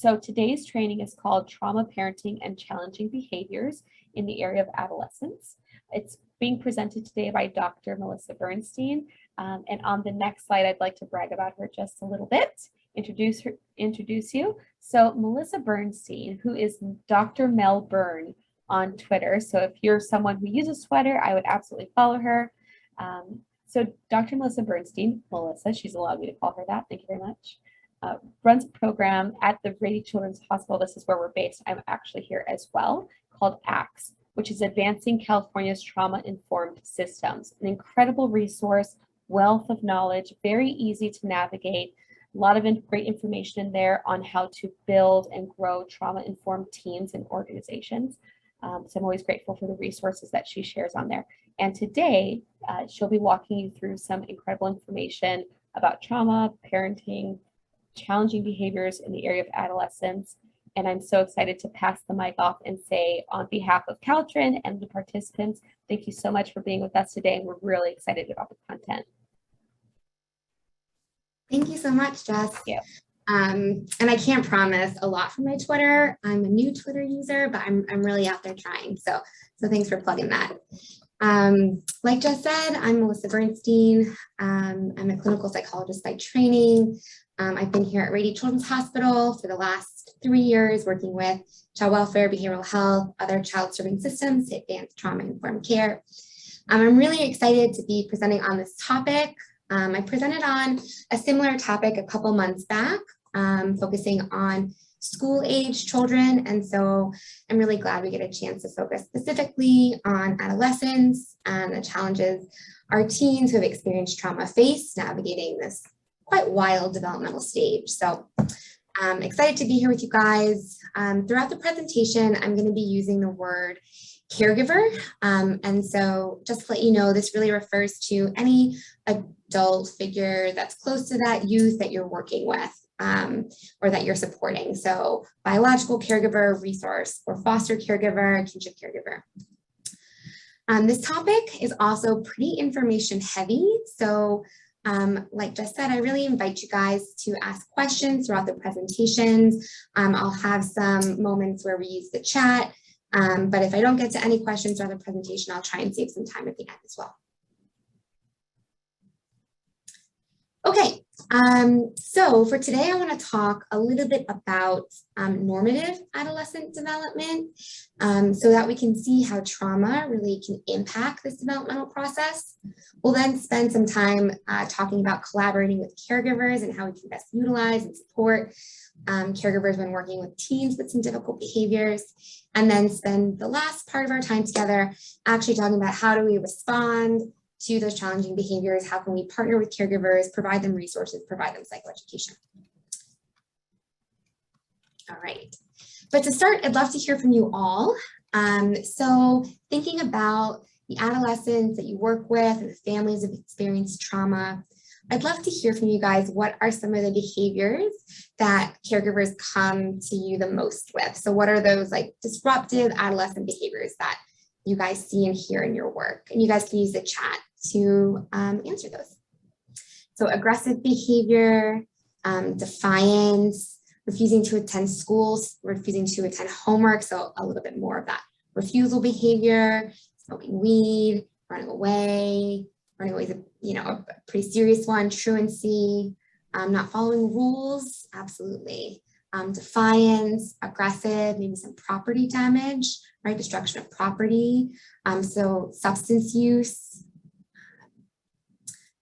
So today's training is called Trauma Parenting and Challenging Behaviors in the Area of Adolescence. It's being presented today by Dr. Melissa Bernstein. And on the next slide, I'd like to brag about her just a little bit, introduce you. So Melissa Bernstein, who is Dr. Mel Byrne on Twitter. So if you're someone who uses Twitter, I would absolutely follow her. So Dr. Melissa Bernstein, Melissa, she's allowed me to call her that. Thank you very much. Runs a program at the Rady Children's Hospital. This is where we're based. I'm actually here as well, called ACTS, which is Advancing California's Trauma-Informed Systems. An incredible resource, wealth of knowledge, very easy to navigate, a lot of great information in there on how to build and grow trauma-informed teams and organizations. So I'm always grateful for the resources that she shares on there. And today, she'll be walking you through some incredible information about trauma, parenting, challenging behaviors in the area of adolescence. And I'm so excited to pass the mic off and say, on behalf of Caltrin and the participants, thank you so much for being with us today. And we're really excited about the content. Thank you so much, Jess. Thank you. And I can't promise a lot from my Twitter. I'm a new Twitter user, but I'm really out there trying. So thanks for plugging that. Like Jess said, I'm Melissa Bernstein. I'm a clinical psychologist by training. I've been here at Rady Children's Hospital for the last 3 years, working with child welfare, behavioral health, other child serving systems to advance trauma-informed care. I'm really excited to be presenting on this topic. I presented on a similar topic a couple months back, focusing on school-age children. And so I'm really glad we get a chance to focus specifically on adolescents and the challenges our teens who have experienced trauma face navigating this quite wild developmental stage. So I'm excited to be here with you guys. Throughout the presentation, I'm going to be using the word caregiver. And so just to let you know, this really refers to any adult figure that's close to that youth that you're working with or that you're supporting. So biological caregiver, resource, or foster caregiver, kinship caregiver. This topic is also pretty information heavy. So like Jess said, I really invite you guys to ask questions throughout the presentations. I'll have some moments where we use the chat, but if I don't get to any questions throughout the presentation, I'll try and save some time at the end as well. Okay, so for today, I want to talk a little bit about normative adolescent development so that we can see how trauma really can impact this developmental process. We'll then spend some time talking about collaborating with caregivers and how we can best utilize and support caregivers when working with teens with some difficult behaviors, and then spend the last part of our time together actually talking about how do we respond to those challenging behaviors, how can we partner with caregivers, provide them resources, provide them psychoeducation. All right, but to start, I'd love to hear from you all. So thinking about the adolescents that you work with and the families that have experienced trauma, I'd love to hear from you guys, what are some of the behaviors that caregivers come to you the most with? So what are those like disruptive adolescent behaviors that you guys see and hear in your work? And you guys can use the chat to answer those. So aggressive behavior, defiance, refusing to attend schools, refusing to attend homework. So a little bit more of that refusal behavior, smoking weed, running away is a pretty serious one. Truancy, not following rules, absolutely. Defiance, aggressive, maybe some property damage, right? Destruction of property. So substance use,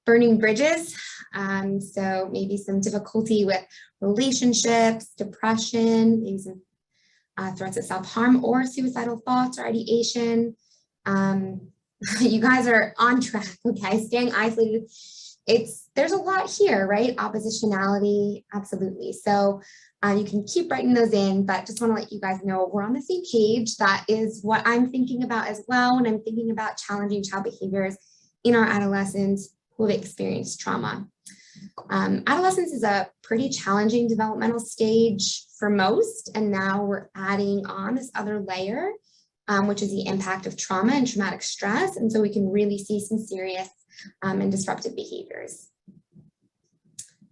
burning bridges. So maybe some difficulty with relationships, depression, maybe some threats of self-harm or suicidal thoughts or ideation. You guys are on track, okay? Staying isolated. There's a lot here, right? Oppositionality, absolutely. So you can keep writing those in, but just want to let you guys know we're on the same page. That is what I'm thinking about as well when I'm thinking about challenging child behaviors in our adolescents who have experienced trauma. Adolescence is a pretty challenging developmental stage for most, and now we're adding on this other layer, which is the impact of trauma and traumatic stress, and so we can really see some serious and disruptive behaviors.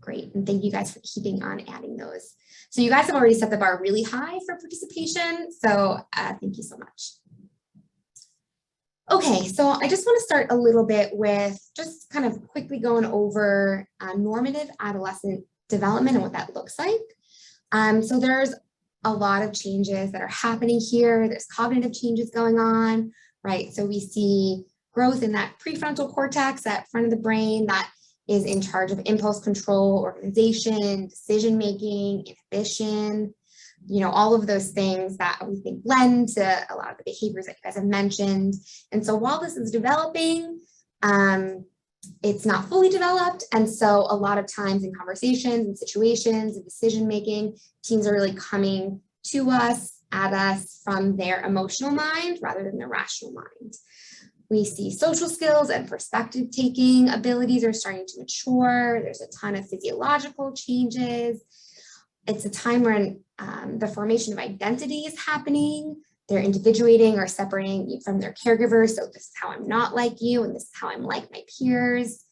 Great, and thank you guys for keeping on adding those. So you guys have already set the bar really high for participation, so thank you so much. Okay, so I just want to start a little bit with just kind of quickly going over normative adolescent development and what that looks like. So there's a lot of changes that are happening here. There's cognitive changes going on, right? So we see growth in that prefrontal cortex, that front of the brain that is in charge of impulse control, organization, decision-making, inhibition, you know, all of those things that we think lend to a lot of the behaviors that you guys have mentioned. And so while this is developing, it's not fully developed. And so a lot of times in conversations and situations and decision-making, teens are really coming to us, at us from their emotional mind rather than their rational mind. We see social skills and perspective taking abilities are starting to mature. There's a ton of physiological changes. It's a time when the formation of identity is happening. They're individuating or separating from their caregivers. So this is how I'm not like you, and this is how I'm like my peers.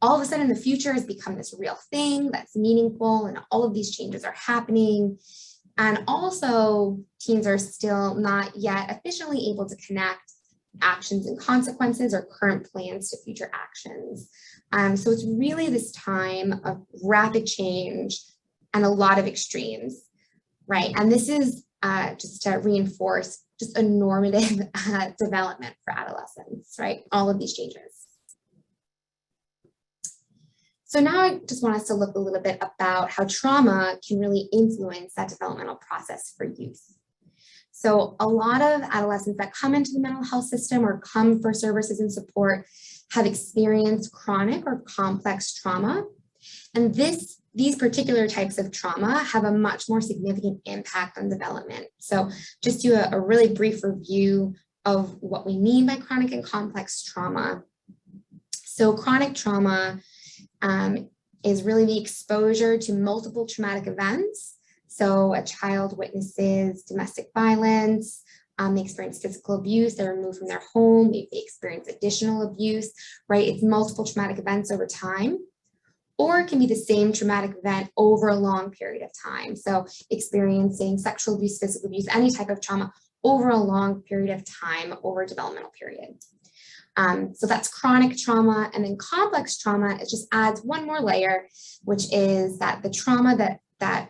All of a sudden, the future has become this real thing that's meaningful, and all of these changes are happening. And also, teens are still not yet efficiently able to connect actions and consequences or current plans to future actions. So it's really this time of rapid change and a lot of extremes, right? And this is just to reinforce just a normative development for adolescents, right? All of these changes. So now I just want us to look a little bit about how trauma can really influence that developmental process for youth. So a lot of adolescents that come into the mental health system or come for services and support have experienced chronic or complex trauma. And these particular types of trauma have a much more significant impact on development. So just do a really brief review of what we mean by chronic and complex trauma. So chronic trauma is really the exposure to multiple traumatic events. So a child witnesses domestic violence, they experience physical abuse, they're removed from their home, maybe they experience additional abuse, right? It's multiple traumatic events over time, or it can be the same traumatic event over a long period of time. So experiencing sexual abuse, physical abuse, any type of trauma over a long period of time, over a developmental period. So that's chronic trauma. And then complex trauma, it just adds one more layer, which is that the trauma that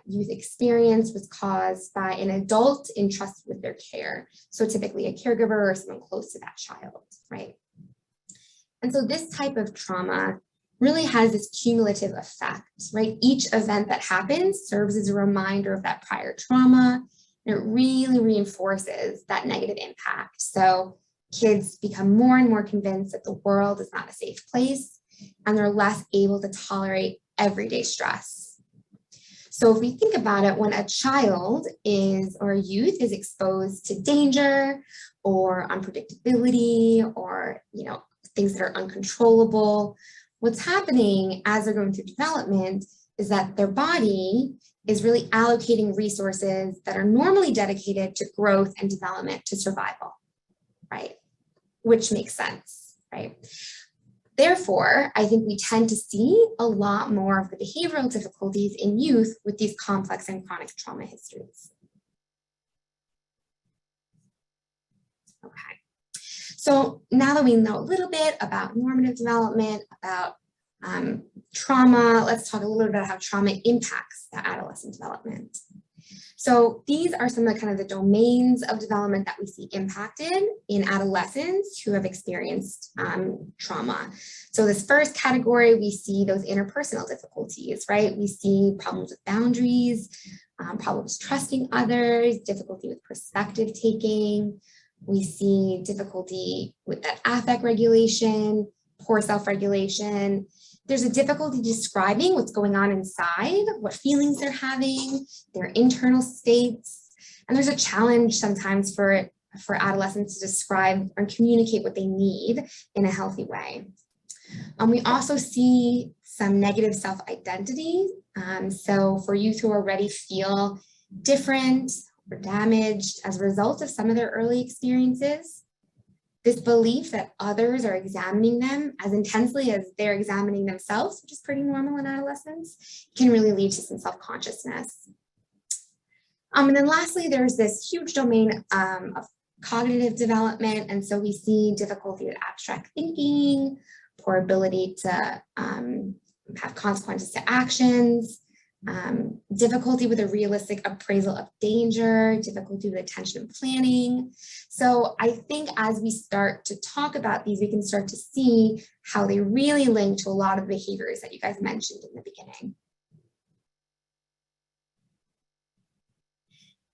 youth experience was caused by an adult entrusted with their care. So typically a caregiver or someone close to that child, right? And so this type of trauma really has this cumulative effect, right? Each event that happens serves as a reminder of that prior trauma, and it really reinforces that negative impact. So kids become more and more convinced that the world is not a safe place, and they're less able to tolerate everyday stress. So if we think about it, when a child or a youth is exposed to danger or unpredictability or, you know, things that are uncontrollable, what's happening as they're going through development is that their body is really allocating resources that are normally dedicated to growth and development to survival, right? Which makes sense, right? Therefore, I think we tend to see a lot more of the behavioral difficulties in youth with these complex and chronic trauma histories. Okay, so now that we know a little bit about normative development, about trauma, let's talk a little bit about how trauma impacts the adolescent development. So these are some of the domains of development that we see impacted in adolescents who have experienced trauma. So this first category, we see those interpersonal difficulties, right? We see problems with boundaries, problems trusting others, difficulty with perspective taking. We see difficulty with that affect regulation, poor self-regulation. There's a difficulty describing what's going on inside, what feelings they're having, their internal states. And there's a challenge sometimes for adolescents to describe or communicate what they need in a healthy way. We also see some negative self-identity. So for youth who already feel different or damaged as a result of some of their early experiences, This belief that others are examining them as intensely as they're examining themselves, which is pretty normal in adolescence, can really lead to some self-consciousness. And then lastly, there's this huge domain of cognitive development. And so we see difficulty with abstract thinking, poor ability to have consequences to actions, difficulty with a realistic appraisal of danger, difficulty with attention and planning. So I think as we start to talk about these, we can start to see how they really link to a lot of the behaviors that you guys mentioned in the beginning.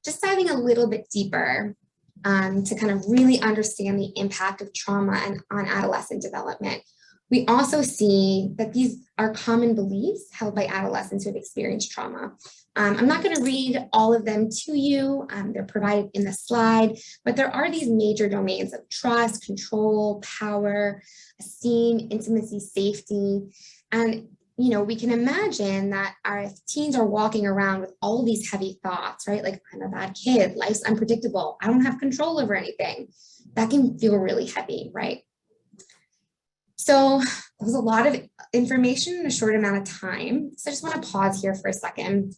Just diving a little bit deeper to kind of really understand the impact of trauma on adolescent development. We also see that these are common beliefs held by adolescents who have experienced trauma. I'm not going to read all of them to you. They're provided in the slide, but there are these major domains of trust, control, power, esteem, intimacy, safety. And we can imagine that our teens are walking around with all these heavy thoughts, right? Like, I'm a bad kid, life's unpredictable, I don't have control over anything. That can feel really heavy, right? So there's a lot of information in a short amount of time. So I just want to pause here for a second.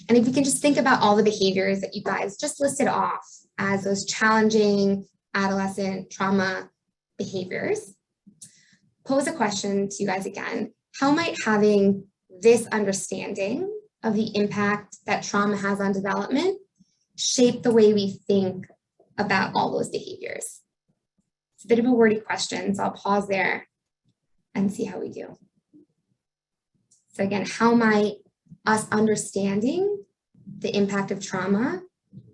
And if we can just think about all the behaviors that you guys just listed off as those challenging adolescent trauma behaviors, pose a question to you guys again. How might having this understanding of the impact that trauma has on development shape the way we think about all those behaviors? It's a bit of a wordy question, so I'll pause there and see how we do. So again, how might us understanding the impact of trauma,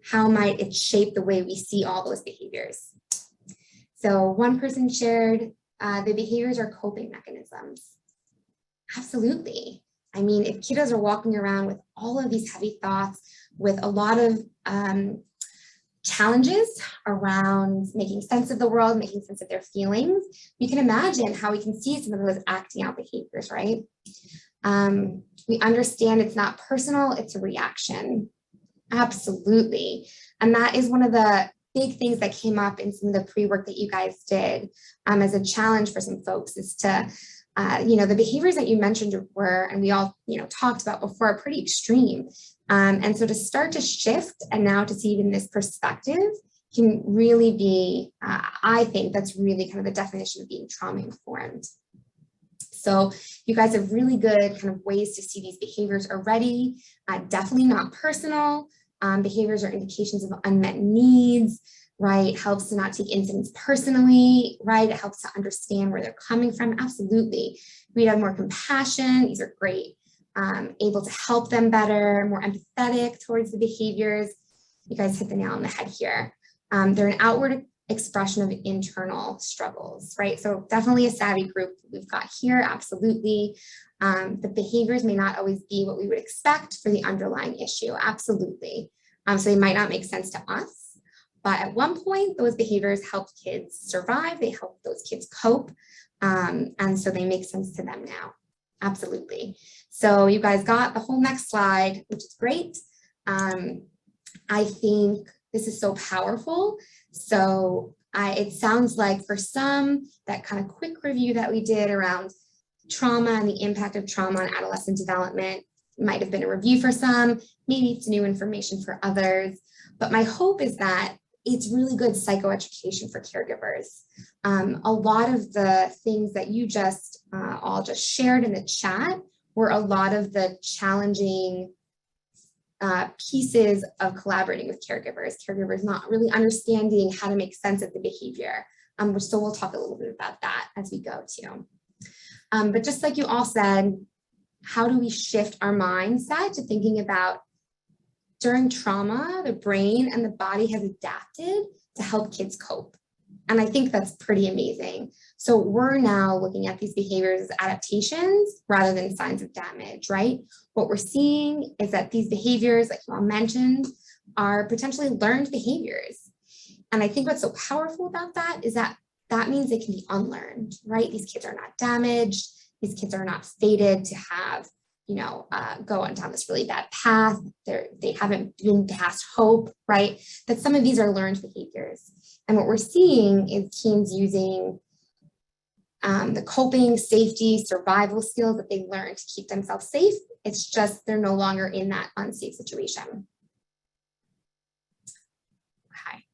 how might it shape the way we see all those behaviors? So one person shared the behaviors are coping mechanisms. Absolutely. I mean, if kiddos are walking around with all of these heavy thoughts, with a lot of challenges around making sense of the world, making sense of their feelings, we can imagine how we can see some of those acting out behaviors, right? We understand it's not personal, it's a reaction. Absolutely. And that is one of the big things that came up in some of the pre-work that you guys did as a challenge for some folks is to the behaviors that you mentioned were, and we all, talked about before, are pretty extreme. And so to start to shift and now to see even this perspective can really be, I think that's really kind of the definition of being trauma informed. So you guys have really good kind of ways to see these behaviors already, definitely not personal. Behaviors are indications of unmet needs, right? Helps to not take incidents personally, right? It helps to understand where they're coming from. Absolutely. We'd have more compassion. These are great. Able to help them better, more empathetic towards the behaviors. You guys hit the nail on the head here. They're an outward expression of internal struggles, right? So definitely a savvy group we've got here. Absolutely. The behaviors may not always be what we would expect for the underlying issue. Absolutely. So they might not make sense to us. But at one point, those behaviors helped kids survive. They helped those kids cope. And so they make sense to them now. Absolutely. So you guys got the whole next slide, which is great. I think this is so powerful. So it sounds like for some, that kind of quick review that we did around trauma and the impact of trauma on adolescent development might have been a review for some. Maybe it's new information for others. But my hope is that it's really good psychoeducation for caregivers. A lot of the things that you just all just shared in the chat were a lot of the challenging pieces of collaborating with caregivers not really understanding how to make sense of the behavior. So we'll talk a little bit about that as we go too. But just like you all said, how do we shift our mindset to thinking about during trauma, the brain and the body has adapted to help kids cope. And I think that's pretty amazing. So we're now looking at these behaviors as adaptations rather than signs of damage, right? What we're seeing is that these behaviors, like you all mentioned, are potentially learned behaviors. And I think what's so powerful about that is that that means they can be unlearned, right? These kids are not damaged. These kids are not fated to have go on down this really bad path. They haven't been past hope, right? That some of these are learned behaviors. And what we're seeing is teens using the coping, safety, survival skills that they learned to keep themselves safe. It's just they're no longer in that unsafe situation. Okay.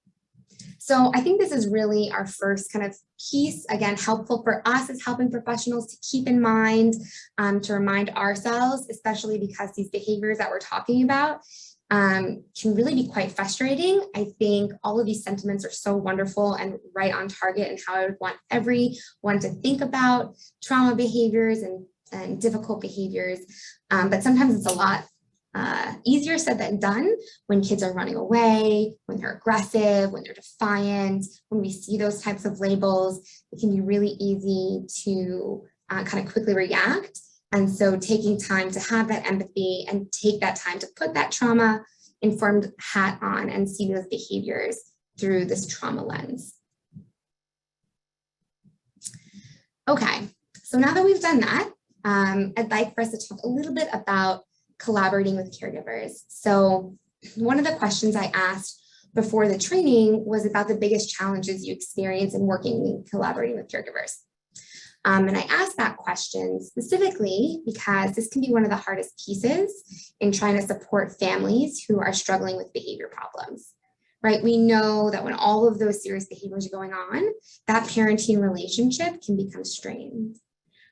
So I think this is really our first kind of piece, again, helpful for us as helping professionals to keep in mind, to remind ourselves, especially because these behaviors that we're talking about can really be quite frustrating. I think all of these sentiments are so wonderful and right on target, and how I would want everyone to think about trauma behaviors and difficult behaviors. But sometimes it's a lot easier said than done when kids are running away, when they're aggressive, when they're defiant. When we see those types of labels, it can be really easy to kind of quickly react. And so taking time to have that empathy and take that time to put that trauma-informed hat on and see those behaviors through this trauma lens. Okay, so now that we've done that, I'd like for us to talk a little bit about collaborating with caregivers. So one of the questions I asked before the training was about the biggest challenges you experience in working and collaborating with caregivers. And I asked that question specifically because this can be one of the hardest pieces in trying to support families who are struggling with behavior problems, right? We know that when all of those serious behaviors are going on, that parenting relationship can become strained,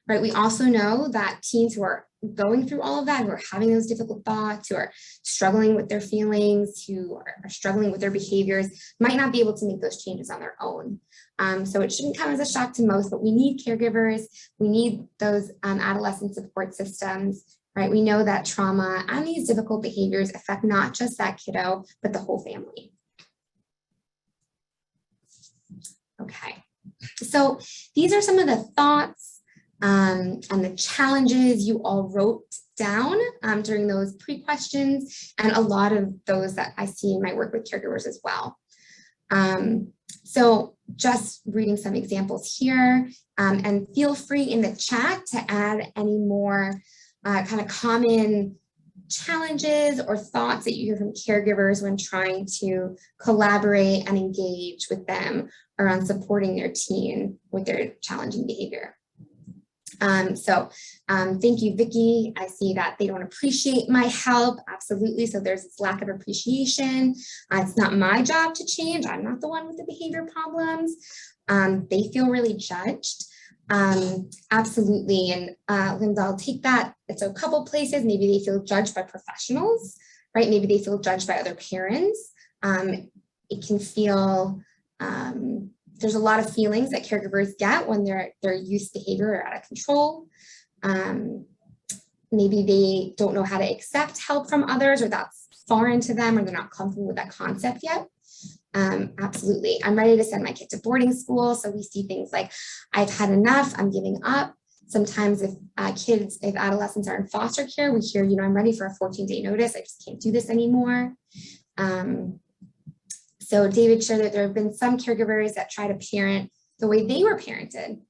right? We also know that teens who are going through all of that, who are having those difficult thoughts, who are struggling with their feelings, who are struggling with their behaviors, might not be able to make those changes on their own. So it shouldn't come as a shock to most, but we need caregivers. We need those adolescent support systems, right? We know that trauma and these difficult behaviors affect not just that kiddo, but the whole family. Okay, so these are some of the thoughts and the challenges you all wrote down during those pre-questions, and a lot of those that I see in my work with caregivers as well. So just reading some examples here, and feel free in the chat to add any more kind of common challenges or thoughts that you hear from caregivers when trying to collaborate and engage with them around supporting their teen with their challenging behavior. Thank you, Vicki. I see that they don't appreciate my help. Absolutely. So there's this lack of appreciation. It's not my job to change. I'm not the one with the behavior problems. They feel really judged. Absolutely. And Linda, I'll take that. It's a couple places. Maybe they feel judged by professionals, right? Maybe they feel judged by other parents. It can feel, there's a lot of feelings that caregivers get when their youth behavior are out of control. Maybe they don't know how to accept help from others, or that's foreign to them, or they're not comfortable with that concept yet. Absolutely. I'm ready to send my kid to boarding school. So we see things like, I've had enough, I'm giving up. Sometimes if adolescents are in foster care, we hear, I'm ready for a 14-day notice. I just can't do this anymore. So David shared that there have been some caregivers that try to parent the way they were parented.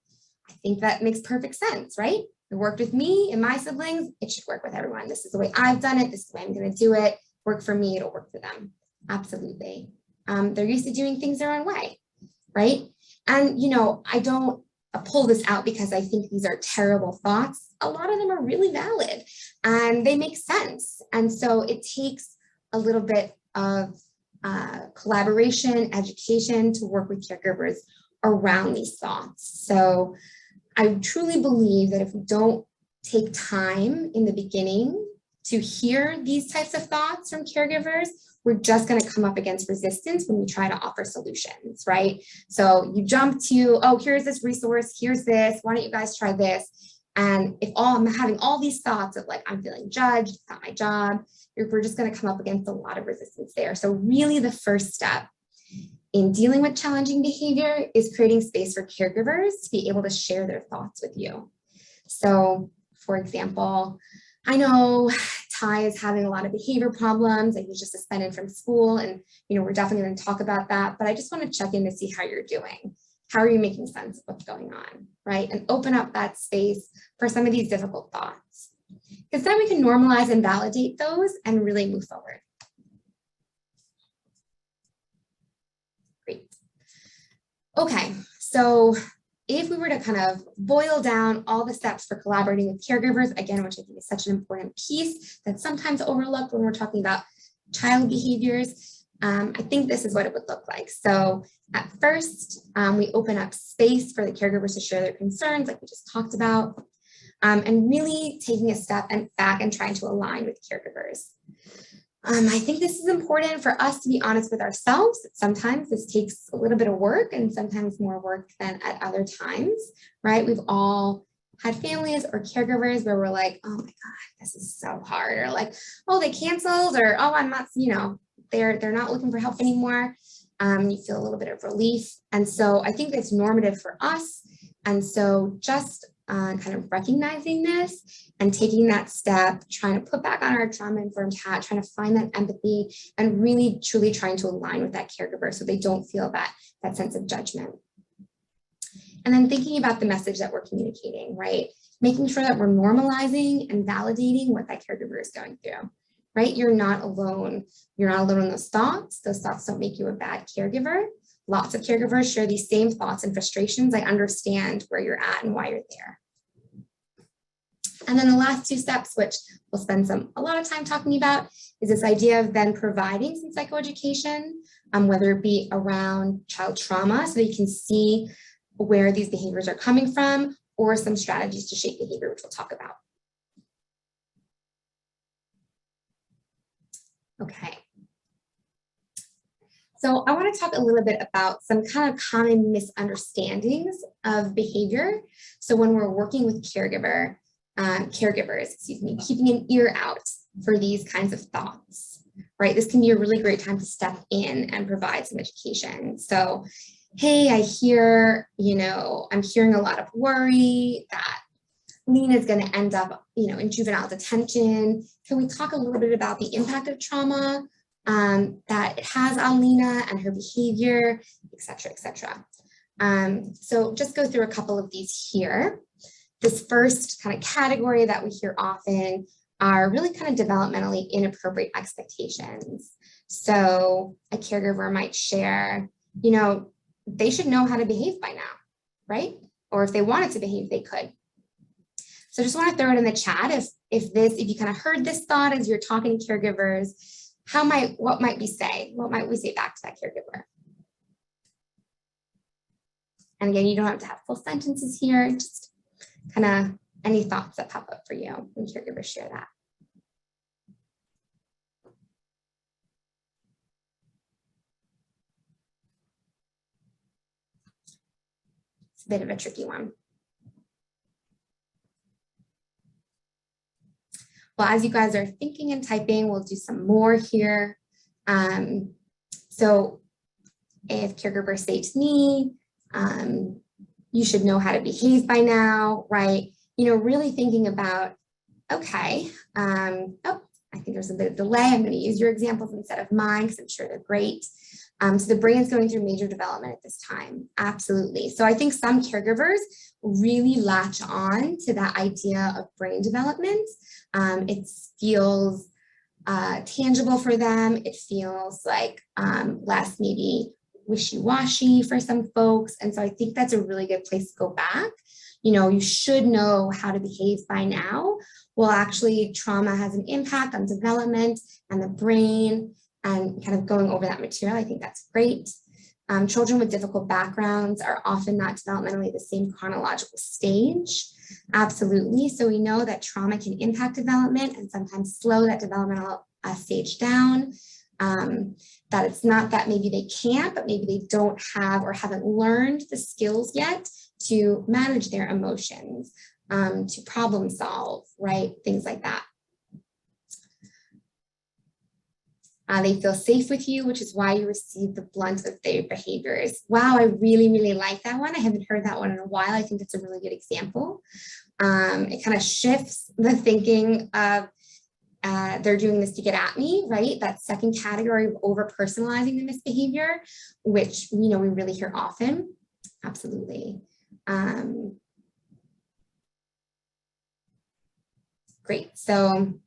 I think that makes perfect sense, right? It worked with me and my siblings. It should work with everyone. This is the way I've done it. This is the way I'm going to do it. Work for me, it'll work for them. Absolutely. They're used to doing things their own way, right? And, I don't pull this out because I think these are terrible thoughts. A lot of them are really valid and they make sense. And so it takes a little bit of collaboration, education to work with caregivers around these thoughts. So I truly believe that if we don't take time in the beginning to hear these types of thoughts from caregivers, we're just going to come up against resistance when we try to offer solutions, right? So you jump to, oh, here's this resource, here's this, why don't you guys try this? And if I'm having all these thoughts of like, I'm feeling judged, it's not my job, we're just going to come up against a lot of resistance there. So really the first step in dealing with challenging behavior is creating space for caregivers to be able to share their thoughts with you. So for example, I know Ty is having a lot of behavior problems and he's just suspended from school, and we're definitely going to talk about that, but I just want to check in to see how you're doing. How are you making sense of what's going on, right? And open up that space for some of these difficult thoughts. Because then we can normalize and validate those and really move forward. Great. Okay, so if we were to kind of boil down all the steps for collaborating with caregivers, again, which I think is such an important piece that's sometimes overlooked when we're talking about child behaviors, I think this is what it would look like. So at first, we open up space for the caregivers to share their concerns, like we just talked about, and really taking a step back and trying to align with caregivers. I think this is important for us to be honest with ourselves. Sometimes this takes a little bit of work and sometimes more work than at other times, right? We've all had families or caregivers where we're like, oh my God, this is so hard. Or like, oh, they canceled, or oh, I'm not, you know, they're not looking for help anymore. You feel a little bit of relief. And so I think it's normative for us. And so just kind of recognizing this and taking that step, trying to put back on our trauma-informed hat, trying to find that empathy, and really truly trying to align with that caregiver so they don't feel that sense of judgment. And then thinking about the message that we're communicating, right? Making sure that we're normalizing and validating what that caregiver is going through, right? You're not alone. You're not alone in those thoughts. Those thoughts don't make you a bad caregiver. Lots of caregivers share these same thoughts and frustrations. I understand where you're at and why you're there. And then the last two steps, which we'll spend a lot of time talking about, is this idea of then providing some psychoeducation, whether it be around child trauma, so that you can see where these behaviors are coming from, or some strategies to shape behavior, which we'll talk about. Okay. So I want to talk a little bit about some kind of common misunderstandings of behavior. So when we're working with caregivers, keeping an ear out for these kinds of thoughts, right? This can be a really great time to step in and provide some education. So, hey, I hear, I'm hearing a lot of worry that Lena is going to end up, in juvenile detention. Can we talk a little bit about the impact of trauma that it has on Lena and her behavior, et cetera, et cetera. So just go through a couple of these here. This first kind of category that we hear often are really kind of developmentally inappropriate expectations. So a caregiver might share, they should know how to behave by now, right? Or if they wanted to behave, they could. So just want to throw it in the chat. If you kind of heard this thought as you're talking to caregivers, what might we say? What might we say back to that caregiver? And again, you don't have to have full sentences here, just kind of any thoughts that pop up for you when caregivers share that. It's a bit of a tricky one. Well, as you guys are thinking and typing, we'll do some more here. So if caregivers say to me, you should know how to behave by now, right? Really thinking about, okay, I think there's a bit of delay. I'm going to use your examples instead of mine because I'm sure they're great. So the brain's going through major development at this time. Absolutely. So I think some caregivers really latch on to that idea of brain development. It feels tangible for them. It feels like less maybe wishy-washy for some folks. And so I think that's a really good place to go back. You should know how to behave by now. Well, actually, trauma has an impact on development and the brain, and kind of going over that material. I think that's great. Children with difficult backgrounds are often not developmentally the same chronological stage. Absolutely. So we know that trauma can impact development and sometimes slow that developmental stage down. That it's not that maybe they can't, but maybe they don't have or haven't learned the skills yet to manage their emotions, to problem solve, right? Things like that. They feel safe with you, which is why you receive the blunt of their behaviors. Wow, I really, really like that one. I haven't heard that one in a while. I think it's a really good example. It kind of shifts the thinking of they're doing this to get at me, right? That second category of over-personalizing the misbehavior, which, we really hear often. Absolutely. Great. So,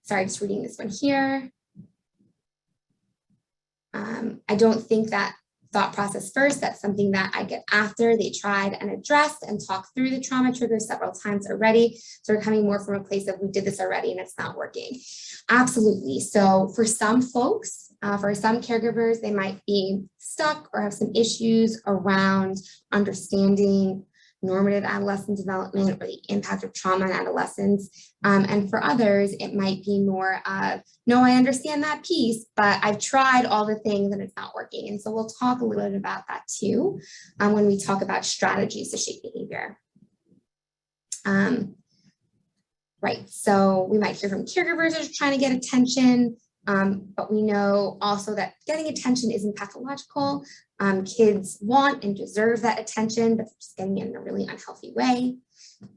sorry, just reading this one here. I don't think that thought process first. That's something that I get after they tried and addressed and talked through the trauma triggers several times already. So we're coming more from a place of we did this already and it's not working. Absolutely. So for some folks, for some caregivers, they might be stuck or have some issues around understanding normative adolescent development or the impact of trauma in adolescents. And for others, it might be more of, no, I understand that piece, but I've tried all the things and it's not working. And so we'll talk a little bit about that too when we talk about strategies to shape behavior. Right, so we might hear from caregivers who are trying to get attention, but we know also that getting attention isn't pathological. Kids want and deserve that attention, but they're just getting it in a really unhealthy way.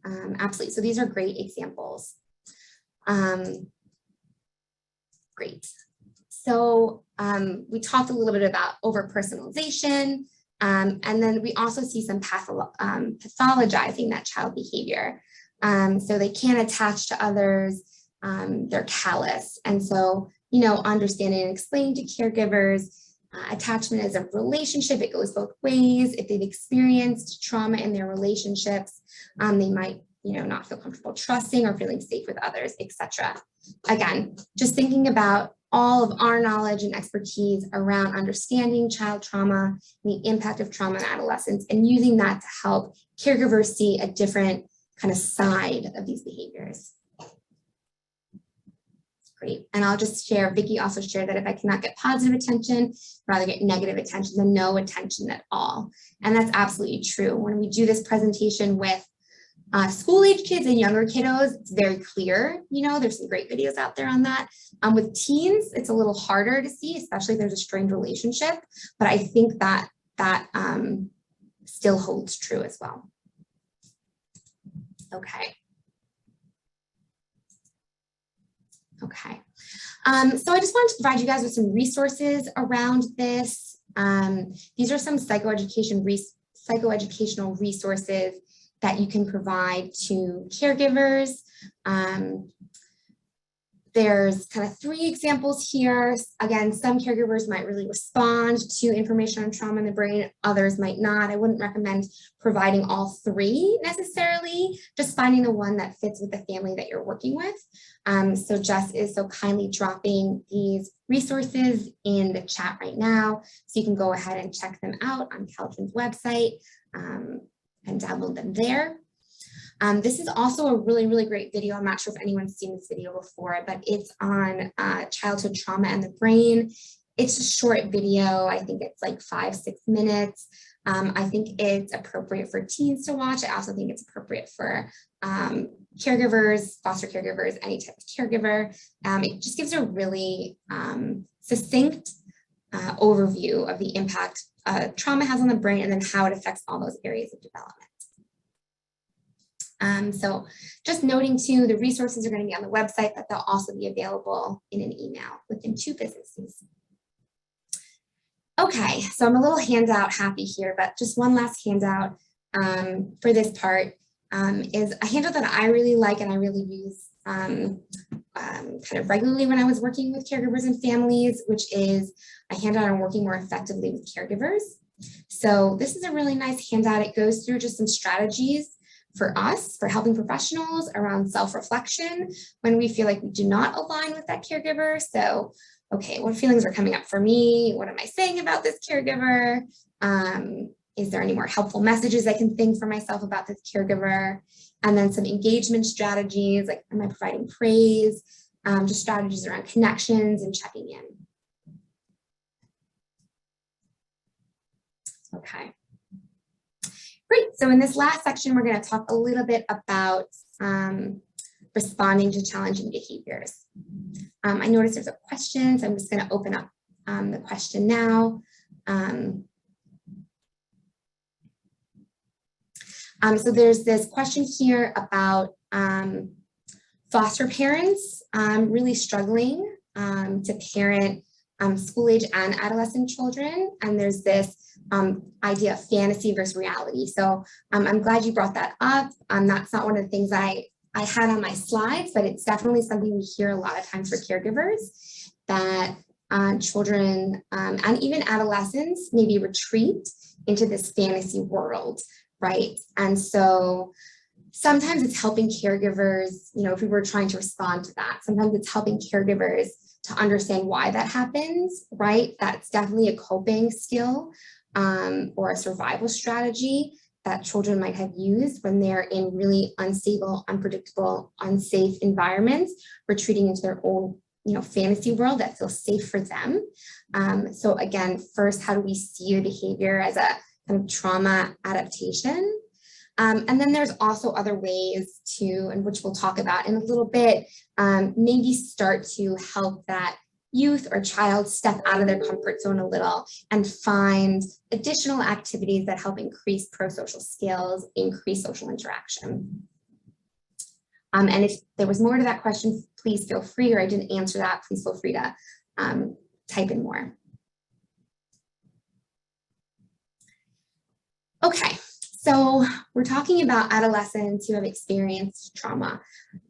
Absolutely, so these are great examples. Great. So we talked a little bit about over-personalization, and then we also see some pathologizing that child behavior. So they can't attach to others, they're callous. And so, you know, understanding and explaining to caregivers, attachment is a relationship, it goes both ways. If they've experienced trauma in their relationships, they might, you know, not feel comfortable trusting or feeling safe with others, etc. Again, just thinking about all of our knowledge and expertise around understanding child trauma, and the impact of trauma in adolescence, and using that to help caregivers see a different kind of side of these behaviors. Great, and I'll just share, Vicki also shared that if I cannot get positive attention, rather get negative attention than no attention at all. And that's absolutely true. When we do this presentation with school-age kids and younger kiddos, it's very clear, you know, there's some great videos out there on that. With teens, it's a little harder to see, especially if there's a strained relationship, but I think that still holds true as well. Okay. Okay. So I just wanted to provide you guys with some resources around this. These are some psychoeducational resources that you can provide to caregivers. There's kind of 3 examples here. Again, some caregivers might really respond to information on trauma in the brain, others might not. I wouldn't recommend providing all 3 necessarily, just finding the one that fits with the family that you're working with. So Jess is so kindly dropping these resources in the chat right now, so you can go ahead and check them out on Caltrin's website and download them there. This is also a really, really great video. I'm not sure if anyone's seen this video before, but it's on childhood trauma and the brain. It's a short video. I think it's like 5-6 minutes. I think it's appropriate for teens to watch. I also think it's appropriate for caregivers, foster caregivers, any type of caregiver. It just gives a really succinct overview of the impact trauma has on the brain and then how it affects all those areas of development. So just noting too, the resources are going to be on the website, but they'll also be available in an email within 2 business days. Okay, so I'm a little handout happy here, but just one last handout for this part is a handout that I really like and I really use kind of regularly when I was working with caregivers and families, which is a handout on working more effectively with caregivers. So this is a really nice handout. It goes through just some strategies for us, for helping professionals around self-reflection when we feel like we do not align with that caregiver. So, okay, what feelings are coming up for me? What am I saying about this caregiver? Is there any more helpful messages I can think for myself about this caregiver? And then some engagement strategies, like am I providing praise? Just strategies around connections and checking in. Okay. Great, so in this last section, we're going to talk a little bit about responding to challenging behaviors. I noticed there's a question, so I'm just going to open up the question now. So there's this question here about foster parents really struggling to parent school-age and adolescent children, and there's this idea of fantasy versus reality. So I'm glad you brought that up. That's not one of the things I had on my slides, but it's definitely something we hear a lot of times for caregivers, that children and even adolescents maybe retreat into this fantasy world, right? And so sometimes it's helping caregivers, you know, if we were trying to respond to that, sometimes it's helping caregivers to understand why that happens, right? That's definitely a coping skill or a survival strategy that children might have used when they're in really unstable, unpredictable, unsafe environments, retreating into their own, you know, fantasy world that feels safe for them. So again, first, how do we see the behavior as a kind of trauma adaptation? And then there's also other ways to, and which we'll talk about in a little bit, maybe start to help that youth or child step out of their comfort zone a little and find additional activities that help increase pro-social skills, increase social interaction. And if there was more to that question, please feel free, or I didn't answer that, please feel free to type in more. Okay. So we're talking about adolescents who have experienced trauma.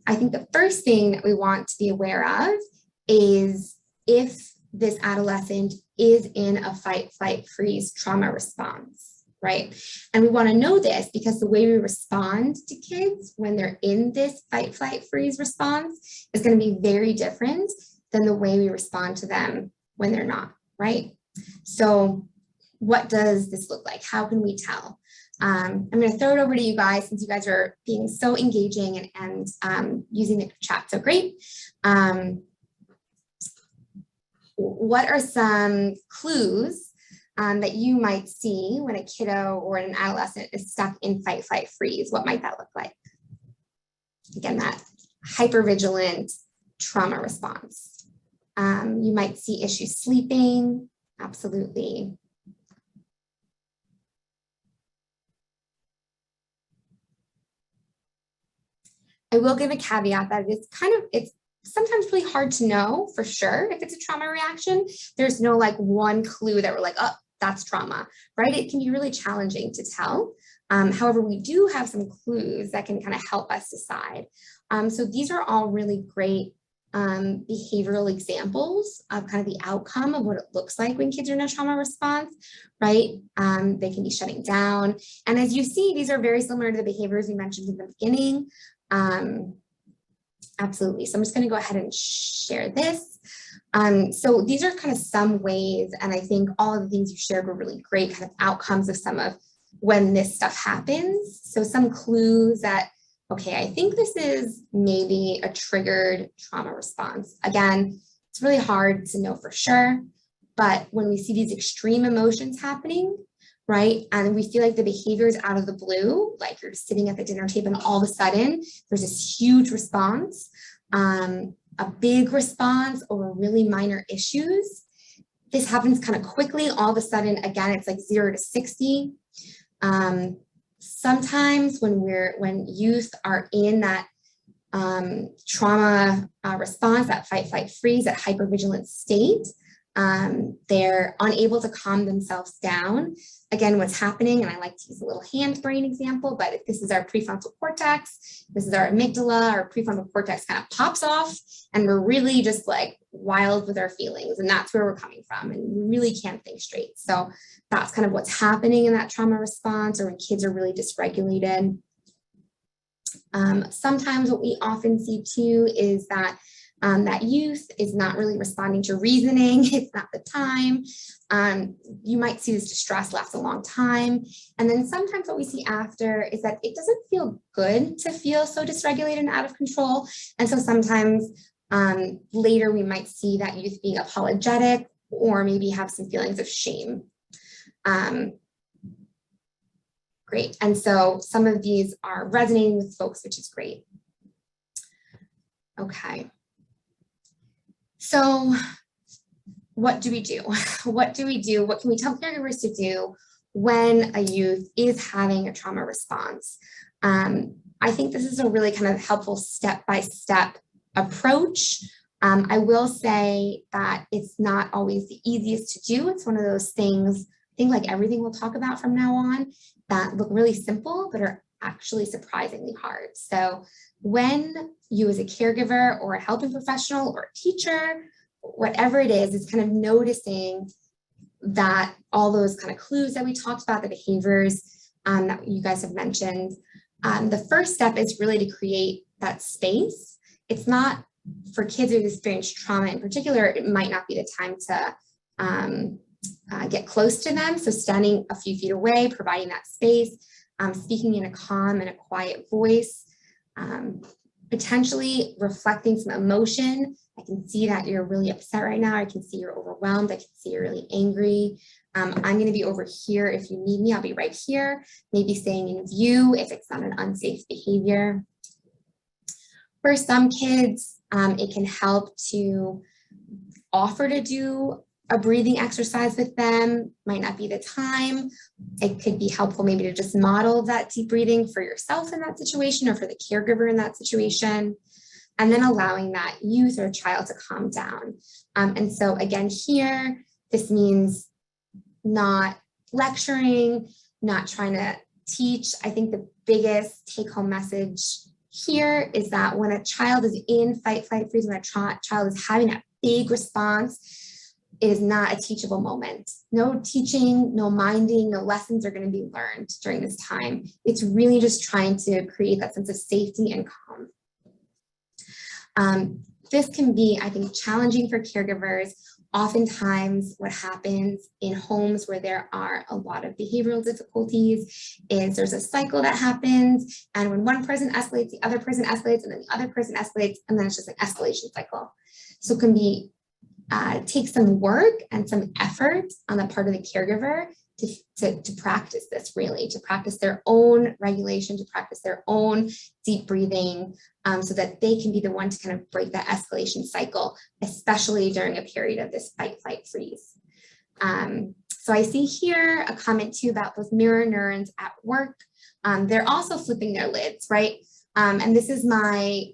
I think the first thing that we want to be aware of is if this adolescent is in a fight, flight, freeze trauma response, right? And we want to know this because the way we respond to kids when they're in this fight, flight, freeze response is going to be very different than the way we respond to them when they're not, right? So what does this look like? How can we tell? I'm going to throw it over to you guys since you guys are being so engaging and using the chat so great. What are some clues that you might see when a kiddo or an adolescent is stuck in fight, flight, freeze? What might that look like? Again, that hypervigilant trauma response. You might see issues sleeping, absolutely. I will give a caveat that it's sometimes really hard to know for sure if it's a trauma reaction. There's no like one clue that we're like, oh, that's trauma, right? It can be really challenging to tell. However, we do have some clues that can kind of help us decide. So these are all really great behavioral examples of kind of the outcome of what it looks like when kids are in a trauma response, right? They can be shutting down. And as you see, these are very similar to the behaviors we mentioned in the beginning. Absolutely. So I'm just going to go ahead and share this. So these are kind of some ways, and I think all of the things you shared were really great kind of outcomes of some of when this stuff happens. So some clues that, okay, I think this is maybe a triggered trauma response. Again, it's really hard to know for sure, but when we see these extreme emotions happening, right? And we feel like the behavior is out of the blue, like you're sitting at the dinner table and all of a sudden there's this huge response, a big response over really minor issues. This happens kind of quickly. All of a sudden, again, it's like 0 to 60. Sometimes when youth are in that trauma response, that fight, flight, freeze, that hypervigilant state, they're unable to calm themselves down. Again, what's happening, and I like to use a little hand brain example, but if this is our prefrontal cortex, this is our amygdala, our prefrontal cortex kind of pops off and we're really just like wild with our feelings, and that's where we're coming from, and we really can't think straight. So that's kind of what's happening in that trauma response, or when kids are really dysregulated. Sometimes what we often see too is that that youth is not really responding to reasoning. It's not the time. You might see this distress lasts a long time. And then sometimes what we see after is that it doesn't feel good to feel so dysregulated and out of control. And so sometimes later we might see that youth being apologetic or maybe have some feelings of shame. Great. And so some of these are resonating with folks, which is great. Okay. So what do we do? What do we do? What can we tell caregivers to do when a youth is having a trauma response? I think this is a really kind of helpful step-by-step approach. I will say that it's not always the easiest to do. It's one of those things, I think like everything we'll talk about from now on, that look really simple, but are actually surprisingly hard. So when you as a caregiver or a helping professional or a teacher whatever it is kind of noticing that all those kind of clues that we talked about, the behaviors that you guys have mentioned. The first step is really to create that space. It's not for kids who've experienced trauma in particular, it might not be the time to get close to them. So standing a few feet away, providing that space, speaking in a calm and a quiet voice, potentially reflecting some emotion. I can see that you're really upset right now. I can see you're overwhelmed. I can see you're really angry. I'm going to be over here. If you need me, I'll be right here. Maybe staying in view if it's not an unsafe behavior. For some kids, it can help to offer to do a breathing exercise with them. Might not be the time. It could be helpful maybe to just model that deep breathing for yourself in that situation or for the caregiver in that situation. And then allowing that youth or child to calm down. And so again, here, this means not lecturing, not trying to teach. I think the biggest take-home message here is that when a child is in fight, flight, freeze, when a child is having that big response, it is not a teachable moment. No teaching, no minding, no lessons are going to be learned during this time. It's really just trying to create that sense of safety and calm. This can be, I think, challenging for caregivers. Oftentimes what happens in homes where there are a lot of behavioral difficulties is there's a cycle that happens, and when one person escalates, the other person escalates, and then the other person escalates, and then it's just an escalation cycle. So it can be take some work and some effort on the part of the caregiver to practice this, really, to practice their own regulation, to practice their own deep breathing, so that they can be the one to kind of break that escalation cycle, especially during a period of this fight, flight, freeze. So I see here a comment too about those mirror neurons at work. They're also flipping their lids, right? And this is my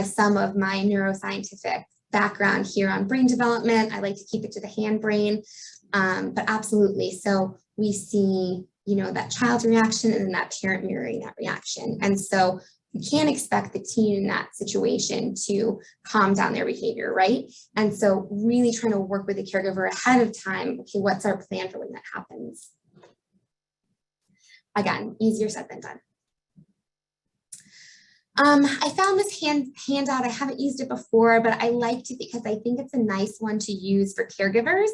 sum of my neuroscientific background here on brain development. I like to keep it to the hand brain. But absolutely, so we see, that child's reaction and then that parent mirroring that reaction. And so you can't expect the teen in that situation to calm down their behavior, right? And so really trying to work with the caregiver ahead of time. Okay, what's our plan for when that happens? Again, easier said than done. I found this handout. I haven't used it before, but I liked it because I think it's a nice one to use for caregivers.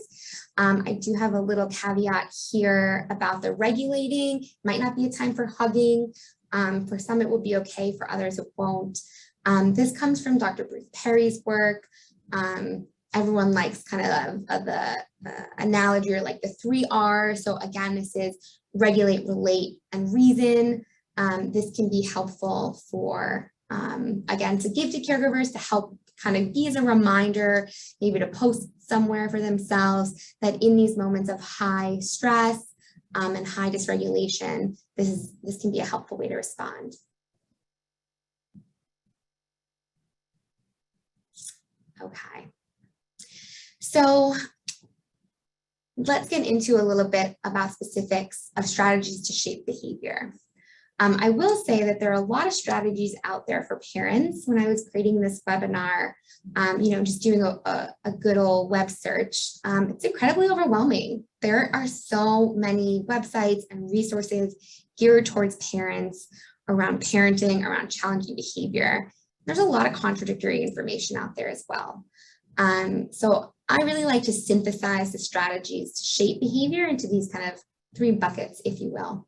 I do have a little caveat here about the regulating. Might not be a time for hugging. For some, it will be okay. For others, it won't. This comes from Dr. Bruce Perry's work. Everyone likes kind of the analogy or like the 3 R's. So again, this is regulate, relate, and reason. This can be helpful for, again, to give to caregivers to help kind of be as a reminder, maybe to post somewhere for themselves that in these moments of high stress and high dysregulation, this can be a helpful way to respond. Okay. So let's get into a little bit about specifics of strategies to shape behavior. I will say that there are a lot of strategies out there for parents. When I was creating this webinar, just doing a good old web search, it's incredibly overwhelming. There are so many websites and resources geared towards parents around parenting, around challenging behavior. There's a lot of contradictory information out there as well. So I really like to synthesize the strategies to shape behavior into these kind of 3 buckets, if you will.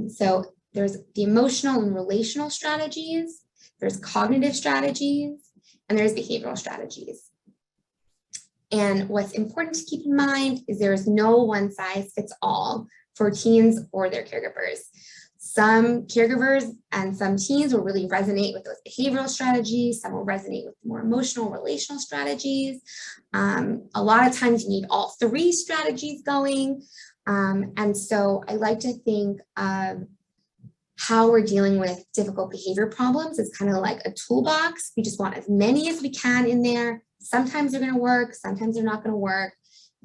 So there's the emotional and relational strategies, there's cognitive strategies, and there's behavioral strategies. And what's important to keep in mind is there's no one size fits all for teens or their caregivers. Some caregivers and some teens will really resonate with those behavioral strategies. Some will resonate with more emotional, relational strategies. A lot of times you need all 3 strategies going. And so I like to think of how we're dealing with difficult behavior problems is kind of like a toolbox. We just want as many as we can in there. Sometimes they're going to work, sometimes they're not going to work.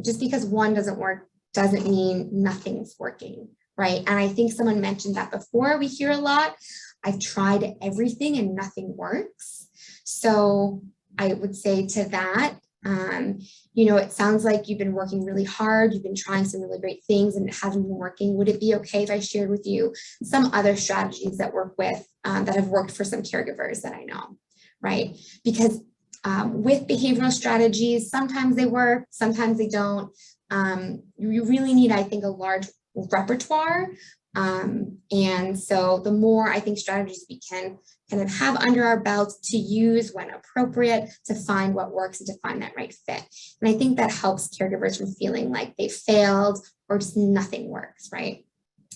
Just because one doesn't work doesn't mean nothing's working, right? And I think someone mentioned that before. We hear a lot, I've tried everything and nothing works. So I would say to that, You know, it sounds like you've been working really hard, you've been trying some really great things and it hasn't been working. Would it be okay if I shared with you some other strategies that work with, that have worked for some caregivers that I know, right? Because with behavioral strategies, sometimes they work, sometimes they don't. You really need, I think, a large repertoire. And so the more I think strategies we can kind of have under our belt to use when appropriate to find what works and to find that right fit. And I think that helps caregivers from feeling like they failed or just nothing works, right?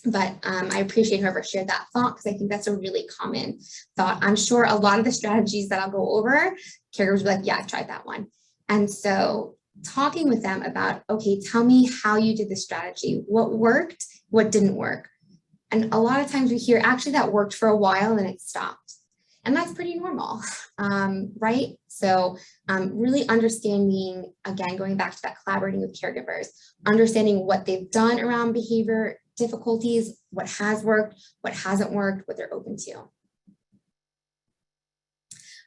But I appreciate whoever shared that thought because I think that's a really common thought. I'm sure a lot of the strategies that I'll go over, caregivers will be like, yeah, I tried that one. And so talking with them about, okay, tell me how you did the strategy, what worked, what didn't work. And a lot of times we hear, actually, that worked for a while and then it stopped. And that's pretty normal, right? So really understanding, again, going back to that collaborating with caregivers, understanding what they've done around behavior difficulties, what has worked, what hasn't worked, what they're open to.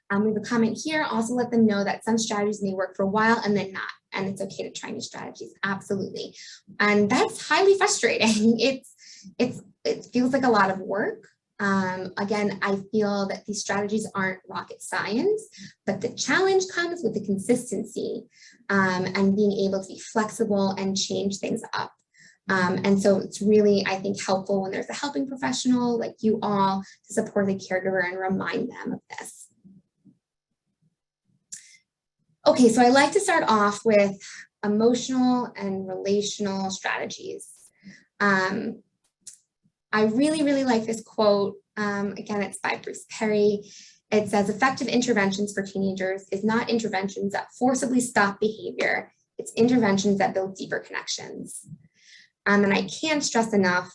We have a comment here, also let them know that some strategies may work for a while and then not, and it's okay to try new strategies, absolutely. And that's highly frustrating. It feels like a lot of work. Again, I feel that these strategies aren't rocket science, but the challenge comes with the consistency and being able to be flexible and change things up. And so it's really, I think, helpful when there's a helping professional like you all to support the caregiver and remind them of this. Okay, so I like to start off with emotional and relational strategies. I really, really like this quote. Again, it's by Bruce Perry. It says, effective interventions for teenagers is not interventions that forcibly stop behavior. It's interventions that build deeper connections. And I can't stress enough,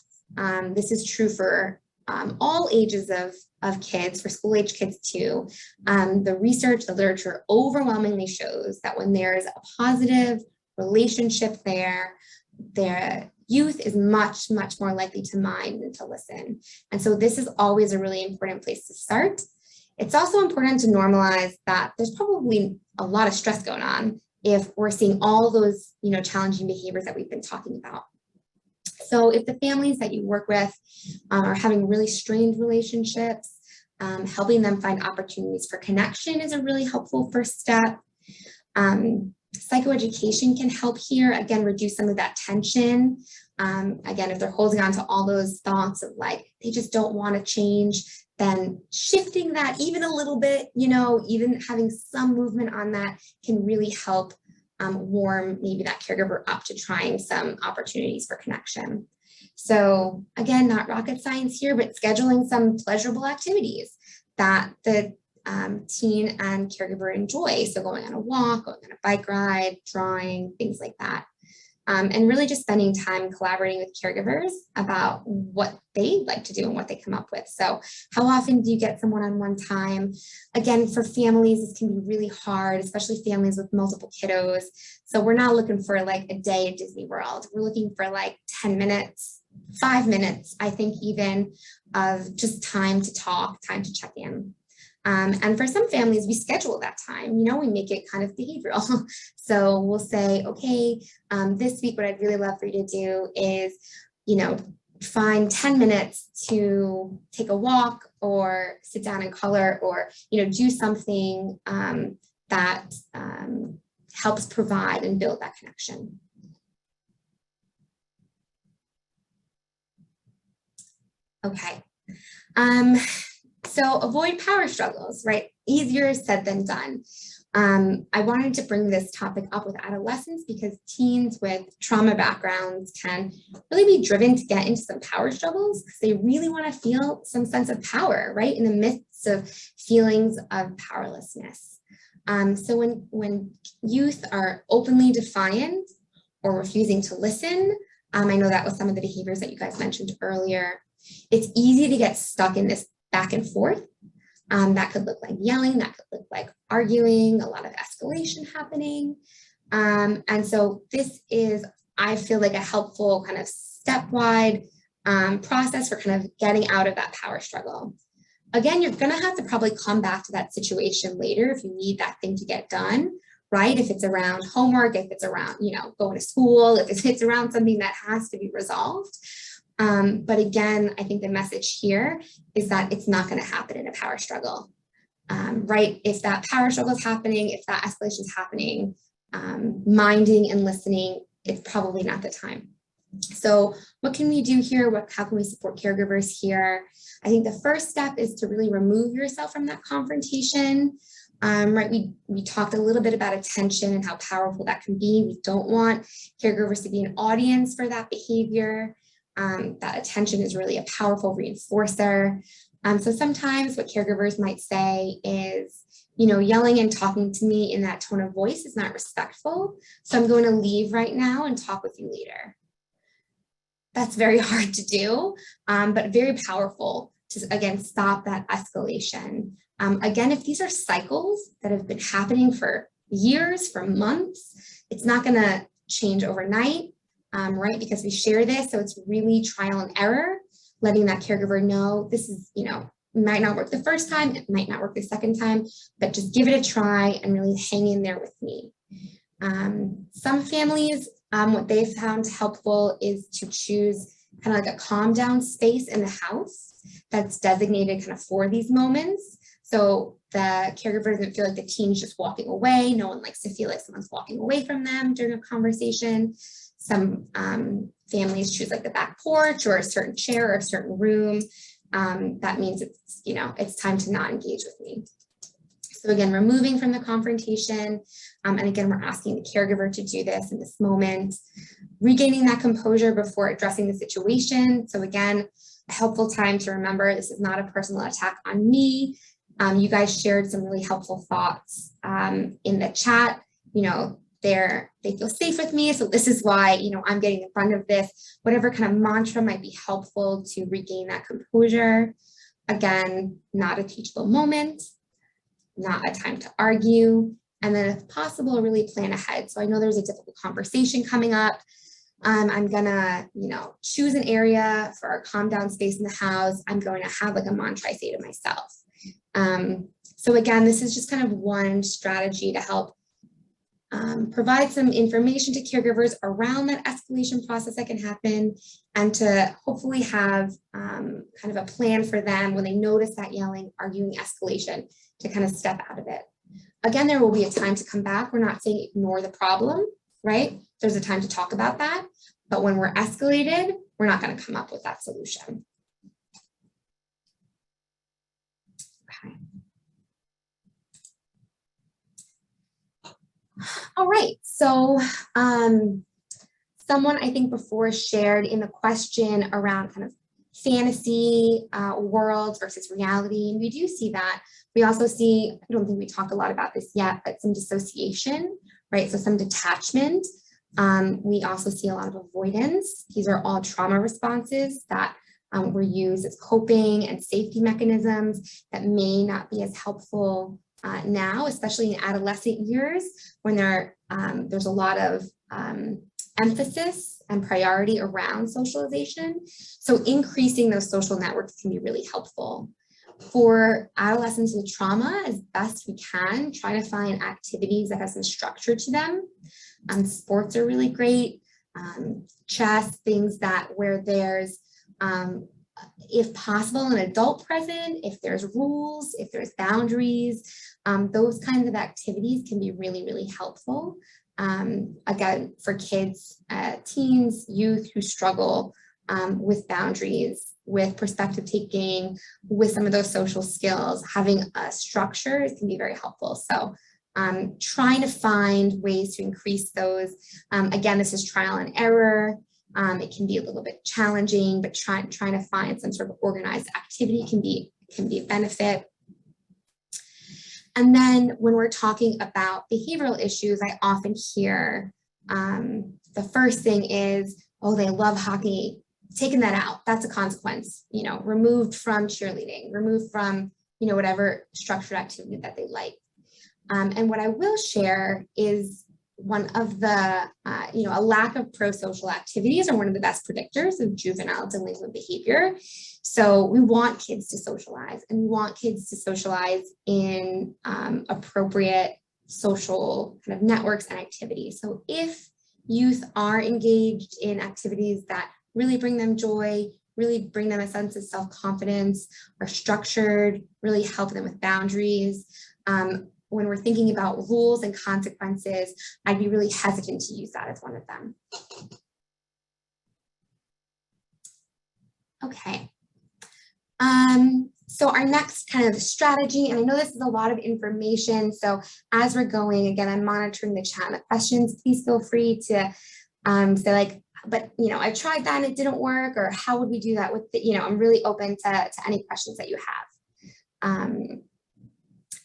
this is true for all ages of kids, for school-age kids too. The research, the literature overwhelmingly shows that when there's a positive relationship there, the youth is much, much more likely to mind than to listen. And so this is always a really important place to start. It's also important to normalize that there's probably a lot of stress going on if we're seeing all those, challenging behaviors that we've been talking about. So if the families that you work with are having really strained relationships, helping them find opportunities for connection is a really helpful first step. Psychoeducation can help here, again, reduce some of that tension. Again, if they're holding on to all those thoughts of like, they just don't want to change, then shifting that even a little bit, even having some movement on that can really help warm maybe that caregiver up to trying some opportunities for connection. So again, not rocket science here, but scheduling some pleasurable activities that the teen and caregiver enjoy. So going on a walk, going on a bike ride, drawing, things like that. And really just spending time collaborating with caregivers about what they like to do and what they come up with. So how often do you get some one-on-one time? Again, for families, this can be really hard, especially families with multiple kiddos. So we're not looking for like a day at Disney World. We're looking for like 10 minutes, 5 minutes, I think even, of just time to talk, time to check in. And for some families, we schedule that time, we make it kind of behavioral. So we'll say, okay, this week, what I'd really love for you to do is, find 10 minutes to take a walk or sit down and color or, do something that helps provide and build that connection. Okay. So avoid power struggles, right? Easier said than done. I wanted to bring this topic up with adolescents because teens with trauma backgrounds can really be driven to get into some power struggles because they really want to feel some sense of power, right? In the midst of feelings of powerlessness. So when youth are openly defiant or refusing to listen, I know that was some of the behaviors that you guys mentioned earlier. It's easy to get stuck in this back and forth. That could look like yelling, that could look like arguing, a lot of escalation happening. And so this is, I feel like, a helpful kind of stepwise process for kind of getting out of that power struggle. Again, you're gonna have to probably come back to that situation later if you need that thing to get done, right? If it's around homework, if it's around, going to school, if it's around something that has to be resolved. But again, I think the message here is that it's not going to happen in a power struggle, right? If that power struggle is happening, if that escalation is happening, minding and listening, it's probably not the time. So what can we do here? How can we support caregivers here? I think the first step is to really remove yourself from that confrontation. Right, we talked a little bit about attention and how powerful that can be. We don't want caregivers to be an audience for that behavior. That attention is really a powerful reinforcer. So sometimes what caregivers might say is, yelling and talking to me in that tone of voice is not respectful. So I'm going to leave right now and talk with you later. That's very hard to do, but very powerful to, again, stop that escalation. Again, if these are cycles that have been happening for years, for months, it's not going to change overnight, right? Because we share this. So it's really trial and error, letting that caregiver know this is, might not work the first time, it might not work the second time, but just give it a try and really hang in there with me. Some families, what they've found helpful is to choose kind of like a calm down space in the house that's designated kind of for these moments. So the caregiver doesn't feel like the teen's just walking away. No one likes to feel like someone's walking away from them during a conversation. Some families choose like the back porch or a certain chair or a certain room. That means it's, it's time to not engage with me. So again, removing from the confrontation. And again, we're asking the caregiver to do this in this moment, regaining that composure before addressing the situation. So again, a helpful time to remember this is not a personal attack on me. You guys shared some really helpful thoughts in the chat. They feel safe with me. So this is why, I'm getting in front of this. Whatever kind of mantra might be helpful to regain that composure. Again, not a teachable moment, not a time to argue. And then if possible, really plan ahead. So I know there's a difficult conversation coming up. I'm gonna, choose an area for our calm down space in the house. I'm going to have like a mantra I say to myself. So again, this is just kind of one strategy to help provide some information to caregivers around that escalation process that can happen, and to hopefully have kind of a plan for them when they notice that yelling, arguing, escalation, to kind of step out of it. Again, there will be a time to come back. We're not saying ignore the problem, right? There's a time to talk about that. But when we're escalated, we're not going to come up with that solution. Okay. All right, so someone I think before shared in the question around kind of fantasy worlds versus reality, and we do see that. We also see, I don't think we talk a lot about this yet, but some dissociation, right? So some detachment. We also see a lot of avoidance. These are all trauma responses that were used as coping and safety mechanisms that may not be as helpful now, especially in adolescent years, when there's a lot of emphasis and priority around socialization. So increasing those social networks can be really helpful. For adolescents with trauma, as best we can, try to find activities that have some structure to them. Sports are really great. Chess, things where there's, if possible, an adult present, if there's rules, if there's boundaries, those kinds of activities can be really, really helpful. Again, for kids, teens, youth who struggle with boundaries, with perspective taking, with some of those social skills, having a structure can be very helpful. So trying to find ways to increase those. Again, this is trial and error. It can be a little bit challenging, but trying to find some sort of organized activity can be a benefit. And then when we're talking about behavioral issues, I often hear the first thing is, oh, they love hockey, taking that out, that's a consequence, removed from cheerleading, removed from, whatever structured activity that they like. And what I will share is one of the, a lack of pro-social activities are one of the best predictors of juvenile delinquent behavior. So we want kids to socialize, and we want kids to socialize in appropriate social kind of networks and activities. So if youth are engaged in activities that really bring them joy, really bring them a sense of self-confidence, are structured, really help them with boundaries. When we're thinking about rules and consequences, I'd be really hesitant to use that as one of them. Okay. So our next kind of strategy, and I know this is a lot of information, so as we're going, again, I'm monitoring the chat and the questions. Please feel free to say like, but I tried that and it didn't work, or how would we do that with the, I'm really open to any questions that you have.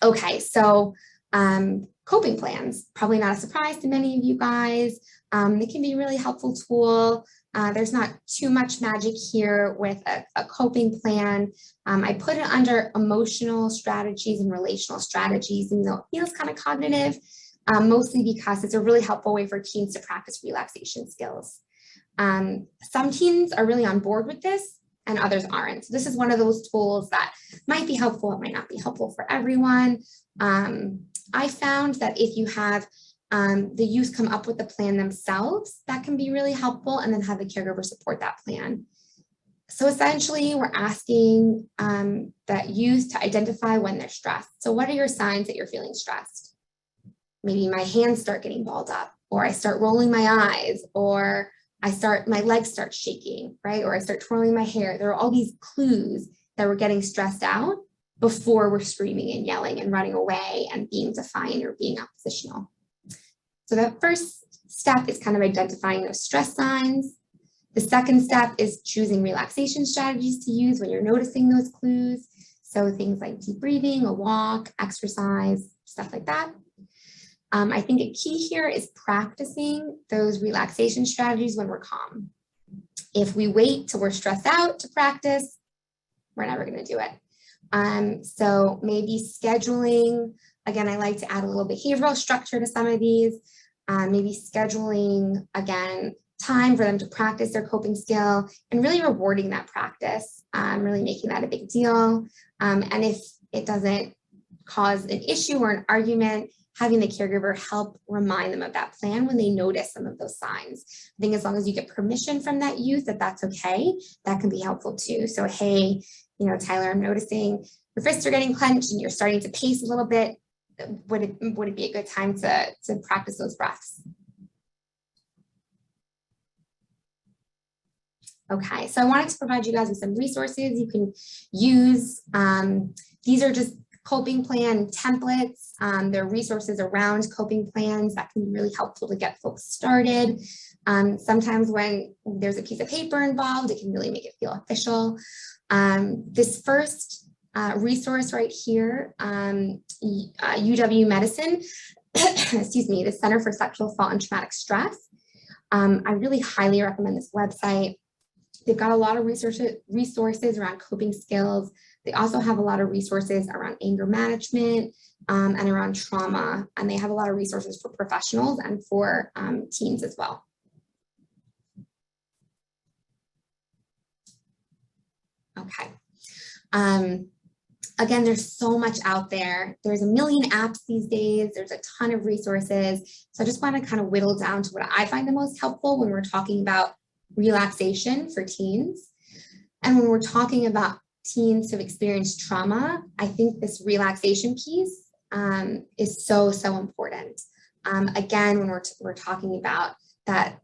Okay, so coping plans, probably not a surprise to many of you guys. They can be a really helpful tool. There's not too much magic here with a coping plan. I put it under emotional strategies and relational strategies, and it feels kind of cognitive, mostly because it's a really helpful way for teens to practice relaxation skills. Some teens are really on board with this and others aren't. So this is one of those tools that might be helpful, it might not be helpful for everyone. I found that if you have the youth come up with the plan themselves, that can be really helpful, and then have the caregiver support that plan. So essentially, we're asking that youth to identify when they're stressed. So what are your signs that you're feeling stressed? Maybe my hands start getting balled up, or I start rolling my eyes, or my legs start shaking, right? Or I start twirling my hair. There are all these clues that we're getting stressed out before we're screaming and yelling and running away and being defiant or being oppositional. So the first step is kind of identifying those stress signs. The second step is choosing relaxation strategies to use when you're noticing those clues. So things like deep breathing, a walk, exercise, stuff like that. I think a key here is practicing those relaxation strategies when we're calm. If we wait till we're stressed out to practice, we're never going to do it. So maybe scheduling, again, I like to add a little behavioral structure to some of these. Maybe scheduling, again, time for them to practice their coping skill and really rewarding that practice, really making that a big deal. And if it doesn't cause an issue or an argument, having the caregiver help remind them of that plan when they notice some of those signs. I think as long as you get permission from that youth that that's okay, that can be helpful too. So, hey, Tyler, I'm noticing your fists are getting clenched and you're starting to pace a little bit. Would it be a good time to practice those breaths? Okay, so I wanted to provide you guys with some resources you can use. These are just coping plan templates. There are resources around coping plans that can be really helpful to get folks started. Sometimes when there's a piece of paper involved, it can really make it feel official. This first resource right here, UW Medicine, excuse me, the Center for Sexual Assault and Traumatic Stress. I really highly recommend this website. They've got a lot of resources around coping skills. They also have a lot of resources around anger management and around trauma. And they have a lot of resources for professionals and for teens as well. Okay. Again, there's so much out there. There's a million apps these days. There's a ton of resources. So I just want to kind of whittle down to what I find the most helpful when we're talking about relaxation for teens. And when we're talking about teens who've experienced trauma, I think this relaxation piece is so, so important. Again, when we're talking about that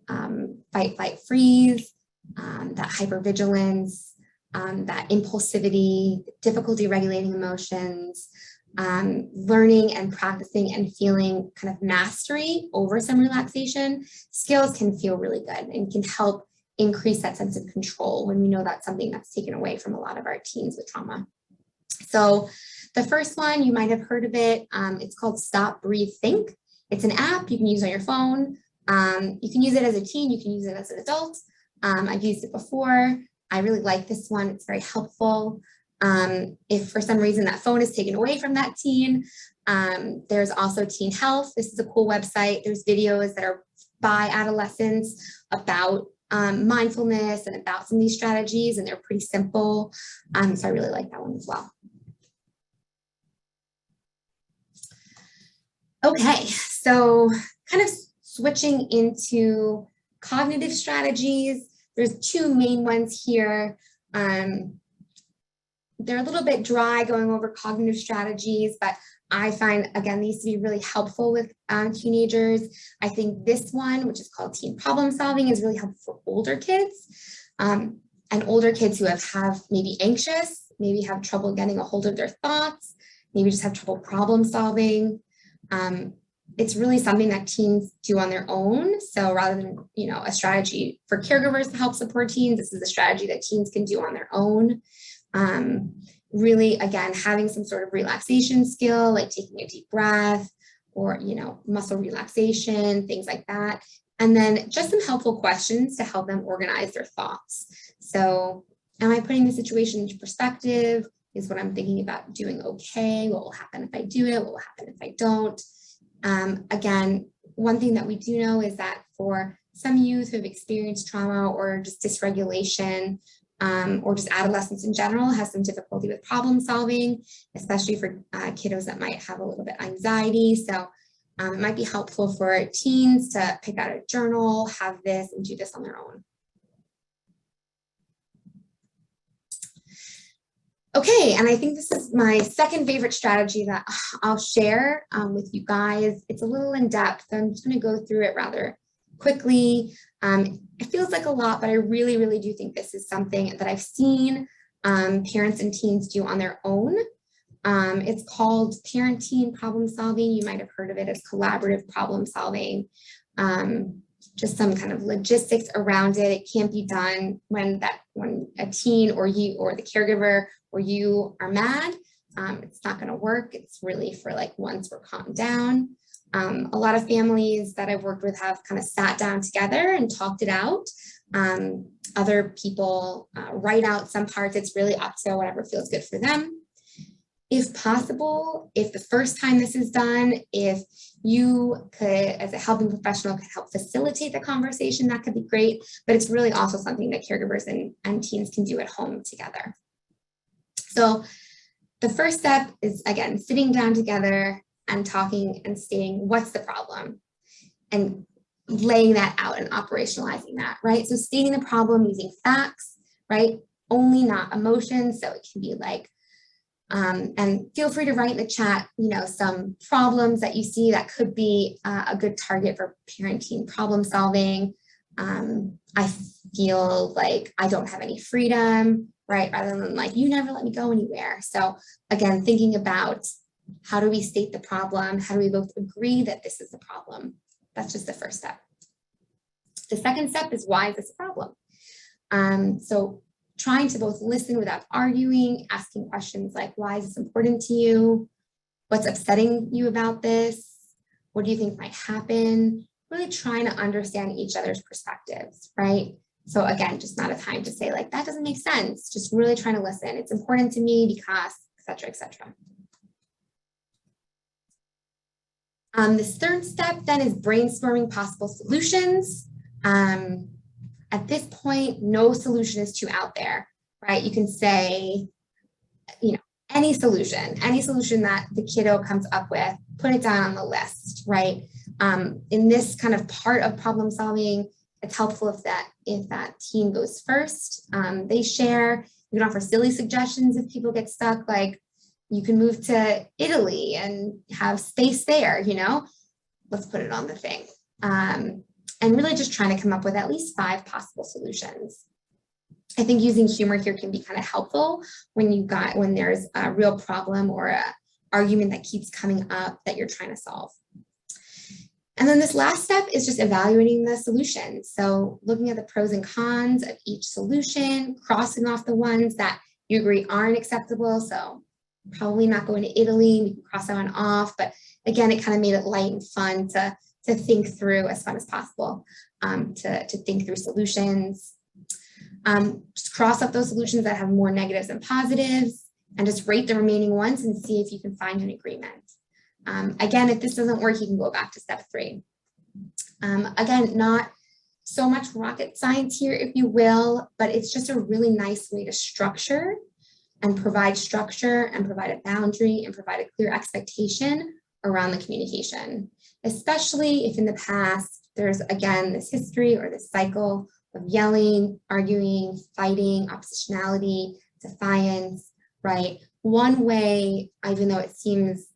fight, flight, freeze, that hypervigilance, that impulsivity, difficulty regulating emotions, learning and practicing and feeling kind of mastery over some relaxation skills can feel really good and can help increase that sense of control when we know that's something that's taken away from a lot of our teens with trauma. So the first one, you might have heard of it. It's called Stop, Breathe, Think. It's an app you can use on your phone. You can use it as a teen, you can use it as an adult. I've used it before. I really like this one. It's very helpful. If for some reason that phone is taken away from that teen, there's also Teen Health. This is a cool website. There's videos that are by adolescents about mindfulness and about some of these strategies, and they're pretty simple. So I really like that one as well. Okay, so kind of switching into cognitive strategies. There's two main ones here. They're a little bit dry going over cognitive strategies, but I find, again, these to be really helpful with teenagers. I think this one, which is called teen problem solving, is really helpful for older kids. And older kids who have maybe anxious, maybe have trouble getting a hold of their thoughts, maybe just have trouble problem solving. It's really something that teens do on their own. So rather than, a strategy for caregivers to help support teens, this is a strategy that teens can do on their own. Really, again, having some sort of relaxation skill, like taking a deep breath or, muscle relaxation, things like that. And then just some helpful questions to help them organize their thoughts. So am I putting the situation into perspective? Is what I'm thinking about doing okay? What will happen if I do it? What will happen if I don't? Again, one thing that we do know is that for some youth who have experienced trauma or just dysregulation, or just adolescents in general, has some difficulty with problem solving, especially for kiddos that might have a little bit anxiety. So it might be helpful for teens to pick out a journal, have this, and do this on their own. Okay, and I think this is my second favorite strategy that I'll share with you guys. It's a little in depth, so I'm just going to go through it rather quickly. It feels like a lot, but I really, really do think this is something that I've seen parents and teens do on their own. It's called parent-teen problem solving. You might have heard of it as collaborative problem solving. Just some kind of logistics around it. It can't be done when a teen or you or the caregiver or you are mad. It's not going to work. It's really for like once we're calmed down. A lot of families that I've worked with have kind of sat down together and talked it out. Other people write out some parts. It's really up to whatever feels good for them. If possible, if the first time this is done, if you could, as a helping professional, could help facilitate the conversation, that could be great. But it's really also something that caregivers and teens can do at home together. So the first step is, again, sitting down together and talking and stating what's the problem and laying that out and operationalizing that, right? So stating the problem using facts, right? Only not emotions. So it can be like, and feel free to write in the chat, some problems that you see that could be a good target for parenting problem solving. I feel like I don't have any freedom, right? Rather than like, you never let me go anywhere. So again, thinking about how do we state the problem? How do we both agree that this is the problem? That's just the first step. The second step is, why is this a problem? So trying to both listen without arguing, asking questions like, why is this important to you? What's upsetting you about this? What do you think might happen? Really trying to understand each other's perspectives, right? So again, just not a time to say like, that doesn't make sense. Just really trying to listen. It's important to me because, et cetera, et cetera. This third step then is brainstorming possible solutions. At this point, no solution is too out there, right? You can say, any solution that the kiddo comes up with, put it down on the list, right? In this kind of part of problem solving, it's helpful if that teen goes first. They share. You can offer silly suggestions if people get stuck, like you can move to Italy and have space there, let's put it on the thing. And really just trying to come up with at least 5 possible solutions. I think using humor here can be kind of helpful when there's a real problem or an argument that keeps coming up that you're trying to solve. And then this last step is just evaluating the solution. So looking at the pros and cons of each solution, crossing off the ones that you agree aren't acceptable. So probably not going to Italy, we can cross that one off. But again, it kind of made it light and fun to think through, as fun as possible, to think through solutions. Just cross up those solutions that have more negatives than positives and just rate the remaining ones and see if you can find an agreement. Again, if this doesn't work, you can go back to step 3. Again, not so much rocket science here, if you will, but it's just a really nice way to structure and provide a boundary and provide a clear expectation around the communication, especially if in the past there's, again, this history or this cycle of yelling, arguing, fighting, oppositionality, defiance, right? One way, even though it seems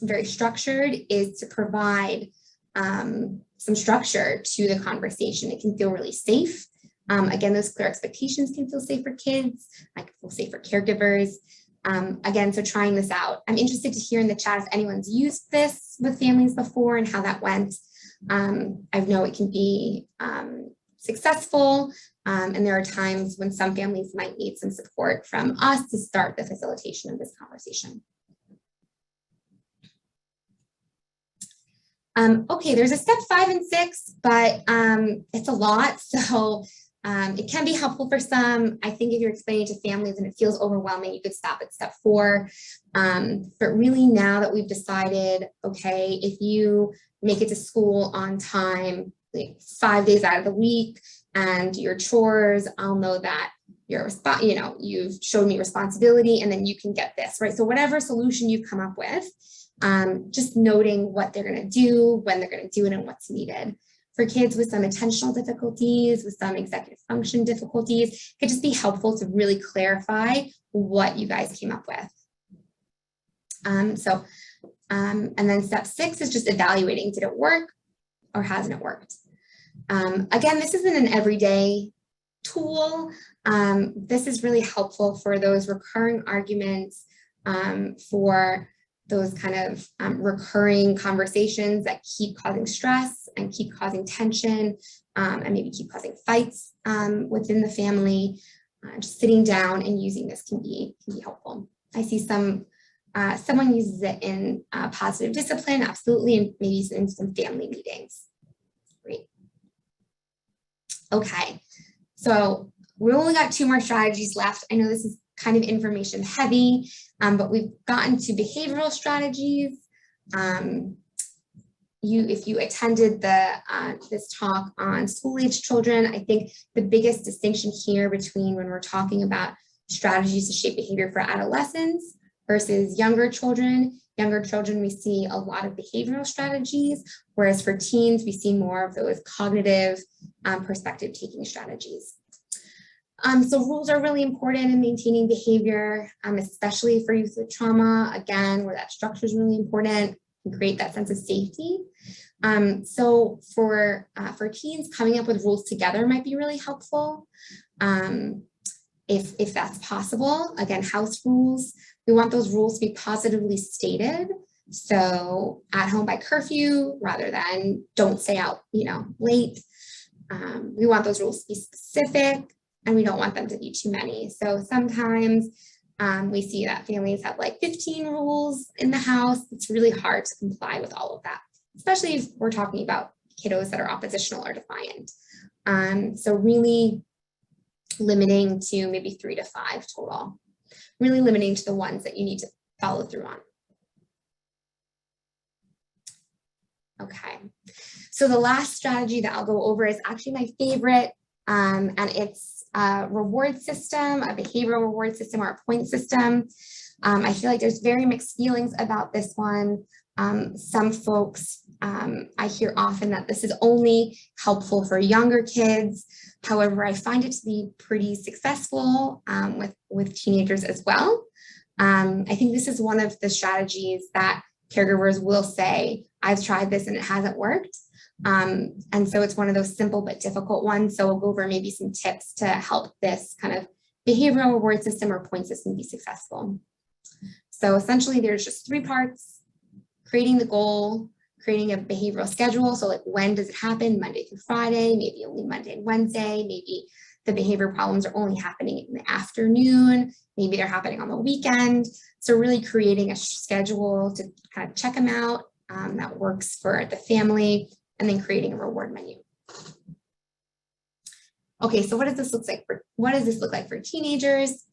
very structured, is to provide some structure to the conversation. It can feel really safe. Again, those clear expectations can feel safe for kids. I can feel safe for caregivers. Again, so trying this out. I'm interested to hear in the chat if anyone's used this with families before and how that went. I know it can be successful, and there are times when some families might need some support from us to start the facilitation of this conversation. Okay, there's a step 5 and 6, but it's a lot, so it can be helpful for some. I think if you're explaining to families and it feels overwhelming, you could stop at step 4. But really, now that we've decided, okay, if you make it to school on time, like 5 days out of the week, and your chores, I'll know that you've showed me responsibility, and then you can get this, right? So whatever solution you've come up with, just noting what they're going to do, when they're going to do it, and what's needed. For kids with some attentional difficulties, with some executive function difficulties, it could just be helpful to really clarify what you guys came up with. And then step 6 is just evaluating, did it work or hasn't it worked? Again, this isn't an everyday tool. This is really helpful for those recurring arguments, for those kind of recurring conversations that keep causing stress and keep causing tension, and maybe keep causing fights within the family. Just sitting down and using this can be helpful. I see someone uses it in positive discipline, absolutely, and maybe in some family meetings. Great. Okay, so we only got 2 more strategies left. I know this is kind of information heavy, but we've gotten to behavioral strategies. If you attended this talk on school-age children, I think the biggest distinction here between when we're talking about strategies to shape behavior for adolescents versus younger children, we see a lot of behavioral strategies, whereas for teens, we see more of those cognitive perspective-taking strategies. So rules are really important in maintaining behavior, especially for youth with trauma, again, where that structure is really important and create that sense of safety. So for teens, coming up with rules together might be really helpful. If that's possible, again, house rules, we want those rules to be positively stated. So at home by curfew, rather than don't stay out, late. We want those rules to be specific, and we don't want them to be too many. So sometimes we see that families have like 15 rules in the house. It's really hard to comply with all of that, especially if we're talking about kiddos that are oppositional or defiant. So really limiting to maybe 3 to 5 total, really limiting to the ones that you need to follow through on. Okay, so the last strategy that I'll go over is actually my favorite, and it's a reward system, a behavioral reward system, or a point system. I feel like there's very mixed feelings about this one. Some folks, I hear often that this is only helpful for younger kids. However, I find it to be pretty successful with teenagers as well. I think this is one of the strategies that caregivers will say, I've tried this and it hasn't worked. And so it's one of those simple but difficult ones. So we'll go over maybe some tips to help this kind of behavioral reward system or point system be successful. So essentially there's just 3 parts: creating the goal, creating a behavioral schedule. So like, when does it happen? Monday through Friday, maybe only Monday and Wednesday, maybe the behavior problems are only happening in the afternoon, maybe they're happening on the weekend. So really creating a schedule to kind of check them out that works for the family, and then creating a reward menu. Okay, so what does this look like for teenagers?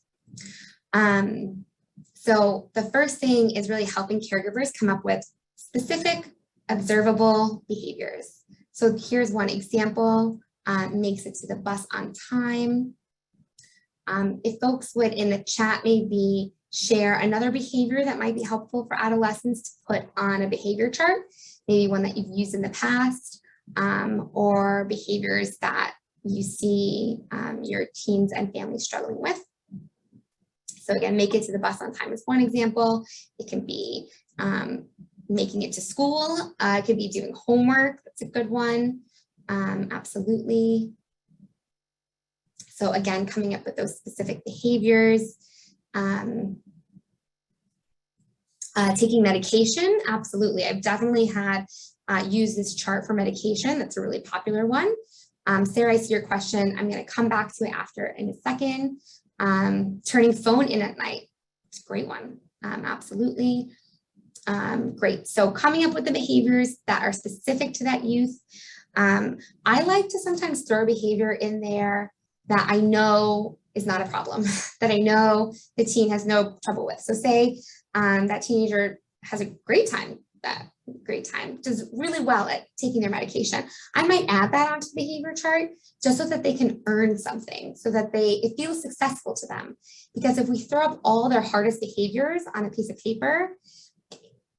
So the first thing is really helping caregivers come up with specific observable behaviors. So here's one example: makes it to the bus on time. If folks would in the chat maybe share another behavior that might be helpful for adolescents to put on a behavior chart, maybe one that you've used in the past, or behaviors that you see your teens and families struggling with. So again, make it to the bus on time is one example. It can be making it to school. It could be doing homework. That's a good one. Absolutely. So again, coming up with those specific behaviors. Taking medication. Absolutely. I've definitely had used this chart for medication. That's a really popular one. Sarah, I see your question. I'm going to come back to it after in a second. Turning phone in at night. It's a great one. Absolutely. Great. So coming up with the behaviors that are specific to that youth. I like to sometimes throw a behavior in there that I know is not a problem, that I know the teen has no trouble with. So say that teenager has a great time, does really well at taking their medication. I might add that onto the behavior chart just so that they can earn something, so that it feels successful to them. Because if we throw up all their hardest behaviors on a piece of paper,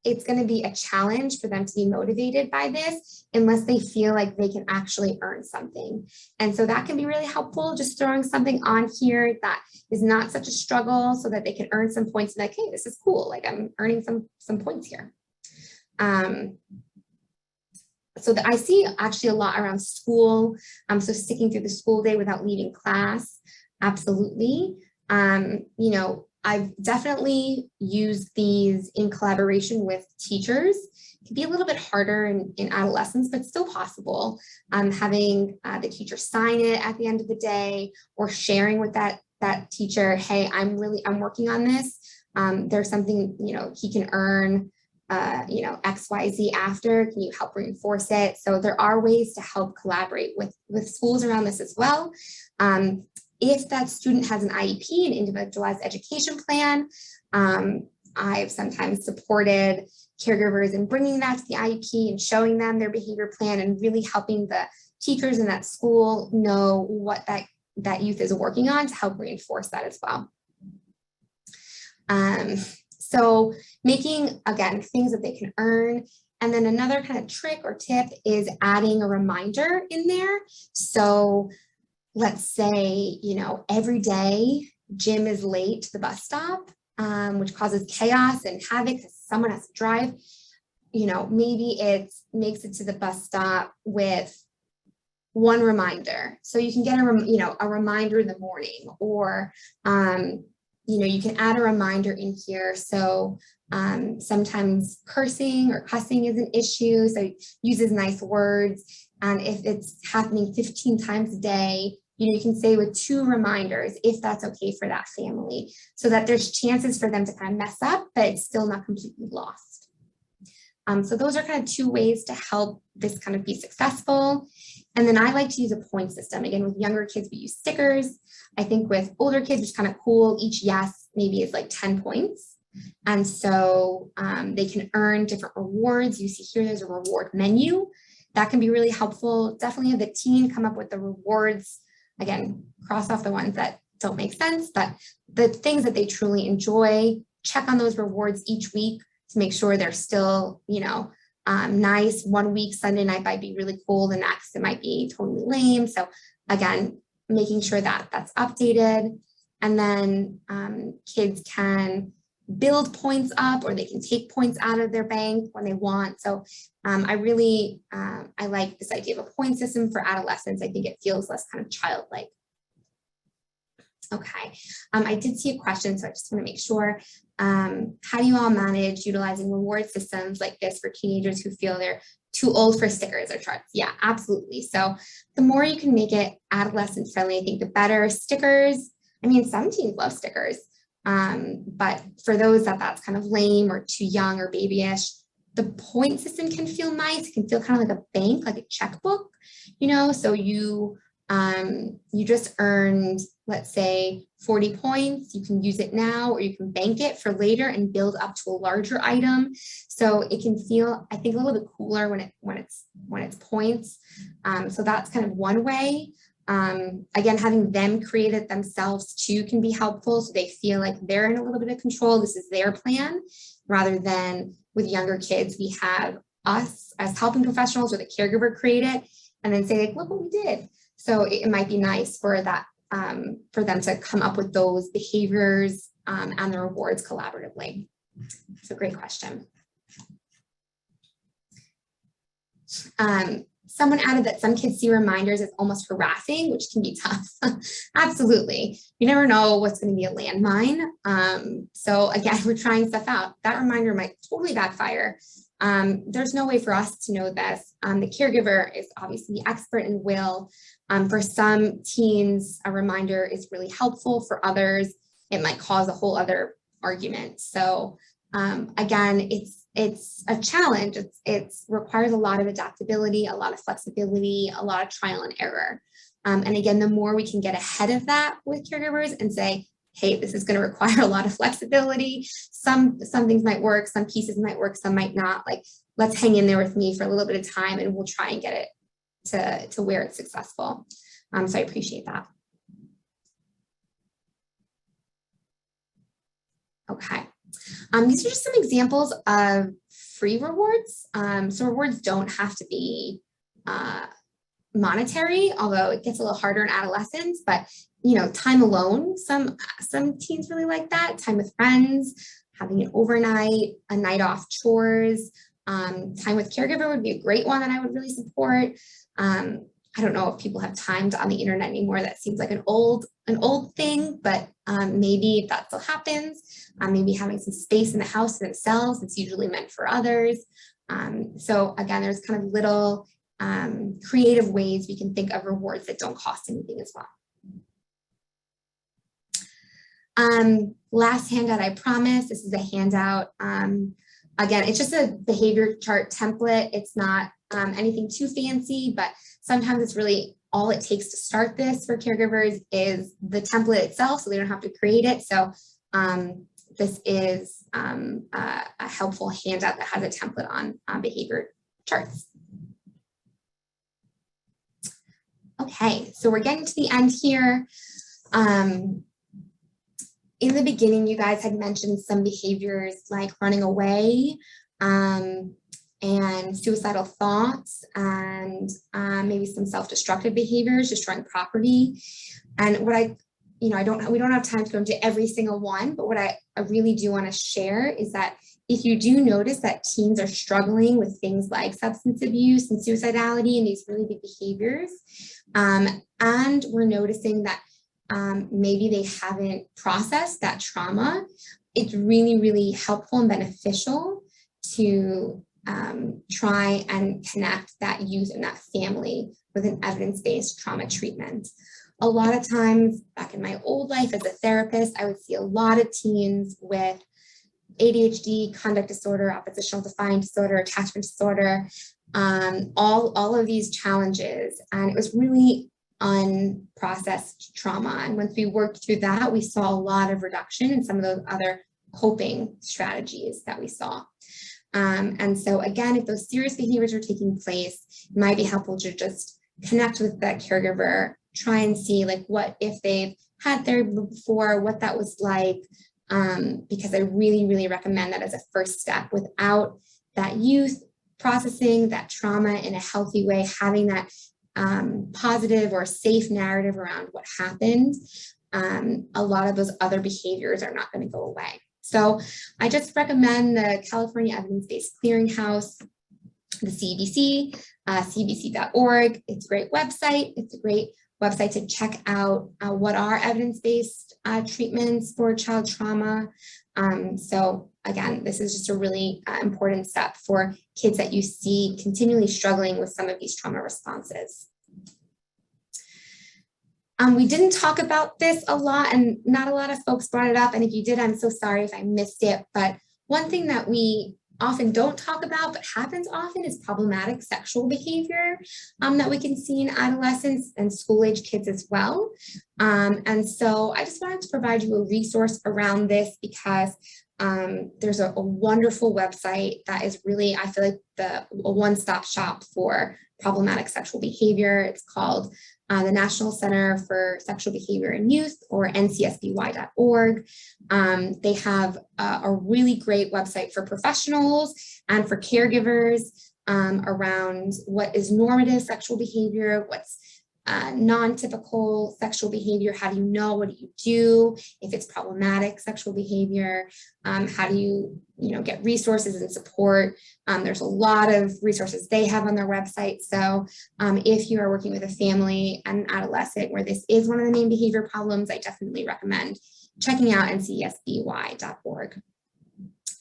it's going to be a challenge for them to be motivated by this unless they feel like they can actually earn something. And so that can be really helpful, just throwing something on here that is not such a struggle so that they can earn some points and like, hey, this is cool. Like I'm earning some points here. So that I see actually a lot around school. So sticking through the school day without leaving class. Absolutely. You know, I've definitely used these in collaboration with teachers. It can be a little bit harder in adolescence, but still possible. Having the teacher sign it at the end of the day, or sharing with that teacher, hey, I'm working on this. There's something, you know, he can earn, you know, XYZ after. Can you help reinforce it? So there are ways to help collaborate with schools around this as well. If that student has an IEP, an individualized education plan, I've sometimes supported caregivers in bringing that to the IEP and showing them their behavior plan and really helping the teachers in that school know what that youth is working on to help reinforce that as well. So making, again, things that they can earn. And then another kind of trick or tip is adding a reminder in there. So let's say, you know, every day Jim is late to the bus stop, which causes chaos and havoc because someone has to drive. You know, maybe it makes it to the bus stop with one reminder. So you can get a reminder in the morning, or, you know, you can add a reminder in here. So sometimes cursing or cussing is an issue. So it uses nice words. And if it's happening 15 times a day, you know, you can say with 2 reminders, if that's okay for that family, so that there's chances for them to kind of mess up, but it's still not completely lost. So those are kind of 2 ways to help this kind of be successful. And then I like to use a point system. Again, with younger kids, we use stickers. I think with older kids, it's kind of cool. Each yes maybe is like 10 points. And so they can earn different rewards. You see here, there's a reward menu. That can be really helpful. Definitely have the teen come up with the rewards. Again, cross off the ones that don't make sense, but the things that they truly enjoy, check on those rewards each week to make sure they're still, you know, nice. One week, Sunday night might be really cool. The next, it might be totally lame. So again, making sure that that's updated. And then kids can build points up, or they can take points out of their bank when they want. So I like this idea of a point system for adolescents. I think it feels less kind of childlike. Okay, I did see a question, so I just want to make sure. How do you all manage utilizing reward systems like this for teenagers who feel they're too old for stickers or charts? Yeah, absolutely. So the more you can make it adolescent friendly, I think the better. Stickers, I mean, some teens love stickers, but for those that's kind of lame or too young or babyish, the point system can feel nice. It can feel kind of like a bank, like a checkbook, you know, so you just earned, let's say 40 points, you can use it now, or you can bank it for later and build up to a larger item. So it can feel, I think, a little bit cooler when it's points. So that's kind of one way. Again, having them create it themselves too can be helpful, so they feel like they're in a little bit of control. This is their plan, rather than with younger kids, we have us as helping professionals or the caregiver create it and then say, like, look what we did. So it might be nice for that, for them to come up with those behaviors and the rewards collaboratively. It's a great question. Someone added that some kids see reminders as almost harassing, which can be tough. Absolutely. You never know what's going to be a landmine. So again, we're trying stuff out. That reminder might totally backfire. There's no way for us to know this. The caregiver is obviously the expert and will. For some teens, a reminder is really helpful. For others, it might cause a whole other argument. So again, it's a challenge. It requires a lot of adaptability, a lot of flexibility, a lot of trial and error. And again, the more we can get ahead of that with caregivers and say, hey, this is going to require a lot of flexibility. Some things might work, some pieces might work, some might not. Like, let's hang in there with me for a little bit of time and we'll try and get it to where it's successful. So I appreciate that. Okay. These are just some examples of free rewards. So rewards don't have to be monetary, although it gets a little harder in adolescence, but time alone, some teens really like that. Time with friends, having an overnight, a night off chores, time with caregiver would be a great one that I would really support. I don't know if people have time on the internet anymore. That seems like an old thing, but maybe if that still happens, maybe having some space in the house for themselves, it's usually meant for others. So again, there's kind of little creative ways we can think of rewards that don't cost anything as well. Last handout, I promise. This is a handout. Again, it's just a behavior chart template. It's not anything too fancy, but sometimes it's really all it takes to start this for caregivers is the template itself, so they don't have to create it. So this is a helpful handout that has a template on behavior charts. Okay, so we're getting to the end here. In the beginning, you guys had mentioned some behaviors like running away and suicidal thoughts and maybe some self-destructive behaviors, destroying property. And what we don't have time to go into every single one, but what I really do want to share is that if you do notice that teens are struggling with things like substance abuse and suicidality and these really big behaviors, and we're noticing that maybe they haven't processed that trauma, it's really, really helpful and beneficial to try and connect that youth and that family with an evidence-based trauma treatment. A lot of times back in my old life as a therapist, I would see a lot of teens with ADHD, conduct disorder, oppositional defiant disorder, attachment disorder, all of these challenges. And it was really unprocessed trauma. And once we worked through that, we saw a lot of reduction in some of those other coping strategies that we saw. And so again, if those serious behaviors are taking place, it might be helpful to just connect with that caregiver, try and see like what if they've had therapy before, what that was like, because I really, really recommend that as a first step. Without that youth processing that trauma in a healthy way, having that positive or safe narrative around what happened, a lot of those other behaviors are not going to go away. So I just recommend the California Evidence-Based Clearinghouse, the CBC, cbc.org. It's a great website. It's a great website to check out what are evidence-based treatments for child trauma. So again, this is just a really important step for kids that you see continually struggling with some of these trauma responses. We didn't talk about this a lot and not a lot of folks brought it up. And if you did, I'm so sorry if I missed it. But one thing that we often don't talk about, but happens often, is problematic sexual behavior that we can see in adolescents and school-age kids as well. And so I just wanted to provide you a resource around this because there's a wonderful website that is really, I feel like a one-stop shop for problematic sexual behavior. It's called the National Center for Sexual Behavior in Youth, or ncsby.org. They have a really great website for professionals and for caregivers around what is normative sexual behavior, what's non-typical sexual behavior, how do you know, what do you do if it's problematic sexual behavior, how do you get resources and support. There's a lot of resources they have on their website. So if you are working with a family and an adolescent where this is one of the main behavior problems, I definitely recommend checking out ncsby.org.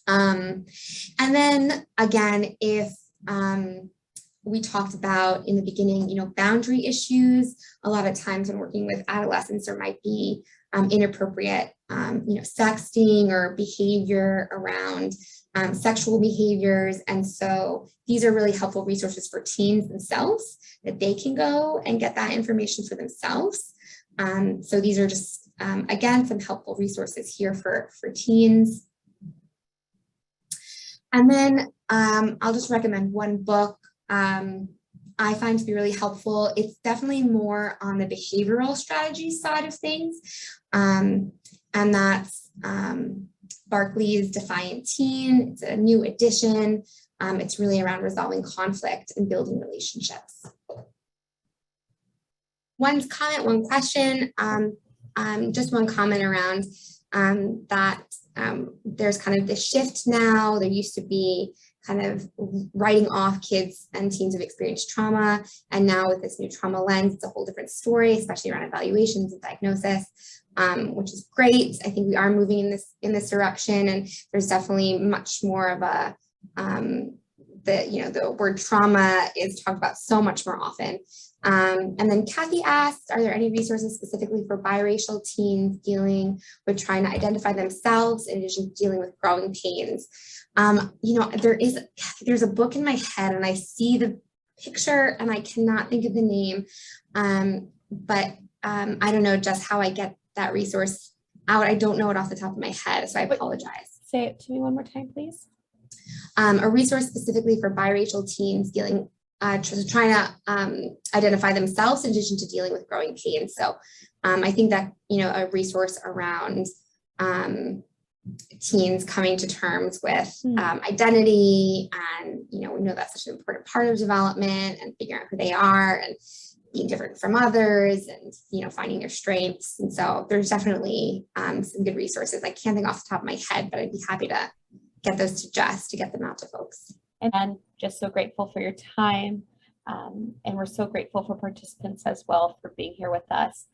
And then again, if we talked about in the beginning, boundary issues. A lot of times when working with adolescents, there might be inappropriate, sexting or behavior around sexual behaviors. And so these are really helpful resources for teens themselves, that they can go and get that information for themselves. So these are just, again, some helpful resources here for teens. And then I'll just recommend one book I find to be really helpful. It's definitely more on the behavioral strategy side of things. And that's Barclay's Defiant Teen. It's a new edition. It's really around resolving conflict and building relationships. One comment, one question, just one comment around that there's kind of this shift now. There used to be kind of writing off kids and teens who've experienced trauma. And now with this new trauma lens, it's a whole different story, especially around evaluations and diagnosis, which is great. I think we are moving in this direction, and there's definitely much more of a, the word trauma is talked about so much more often. And then Kathy asked, are there any resources specifically for biracial teens dealing with trying to identify themselves in addition to dealing with growing pains? There's a book in my head and I see the picture and I cannot think of the name, but I don't know just how I get that resource out. I don't know it off the top of my head, so I apologize. Say it to me one more time, please. A resource specifically for biracial teens dealing trying to identify themselves in addition to dealing with growing pains. So I think that, a resource around teens coming to terms with identity, and, we know that's such an important part of development, and figuring out who they are and being different from others, and, finding their strengths. And so there's definitely some good resources. I can't think off the top of my head, but I'd be happy to get those to Jess to get them out to folks. And just so grateful for your time. And we're so grateful for participants as well for being here with us.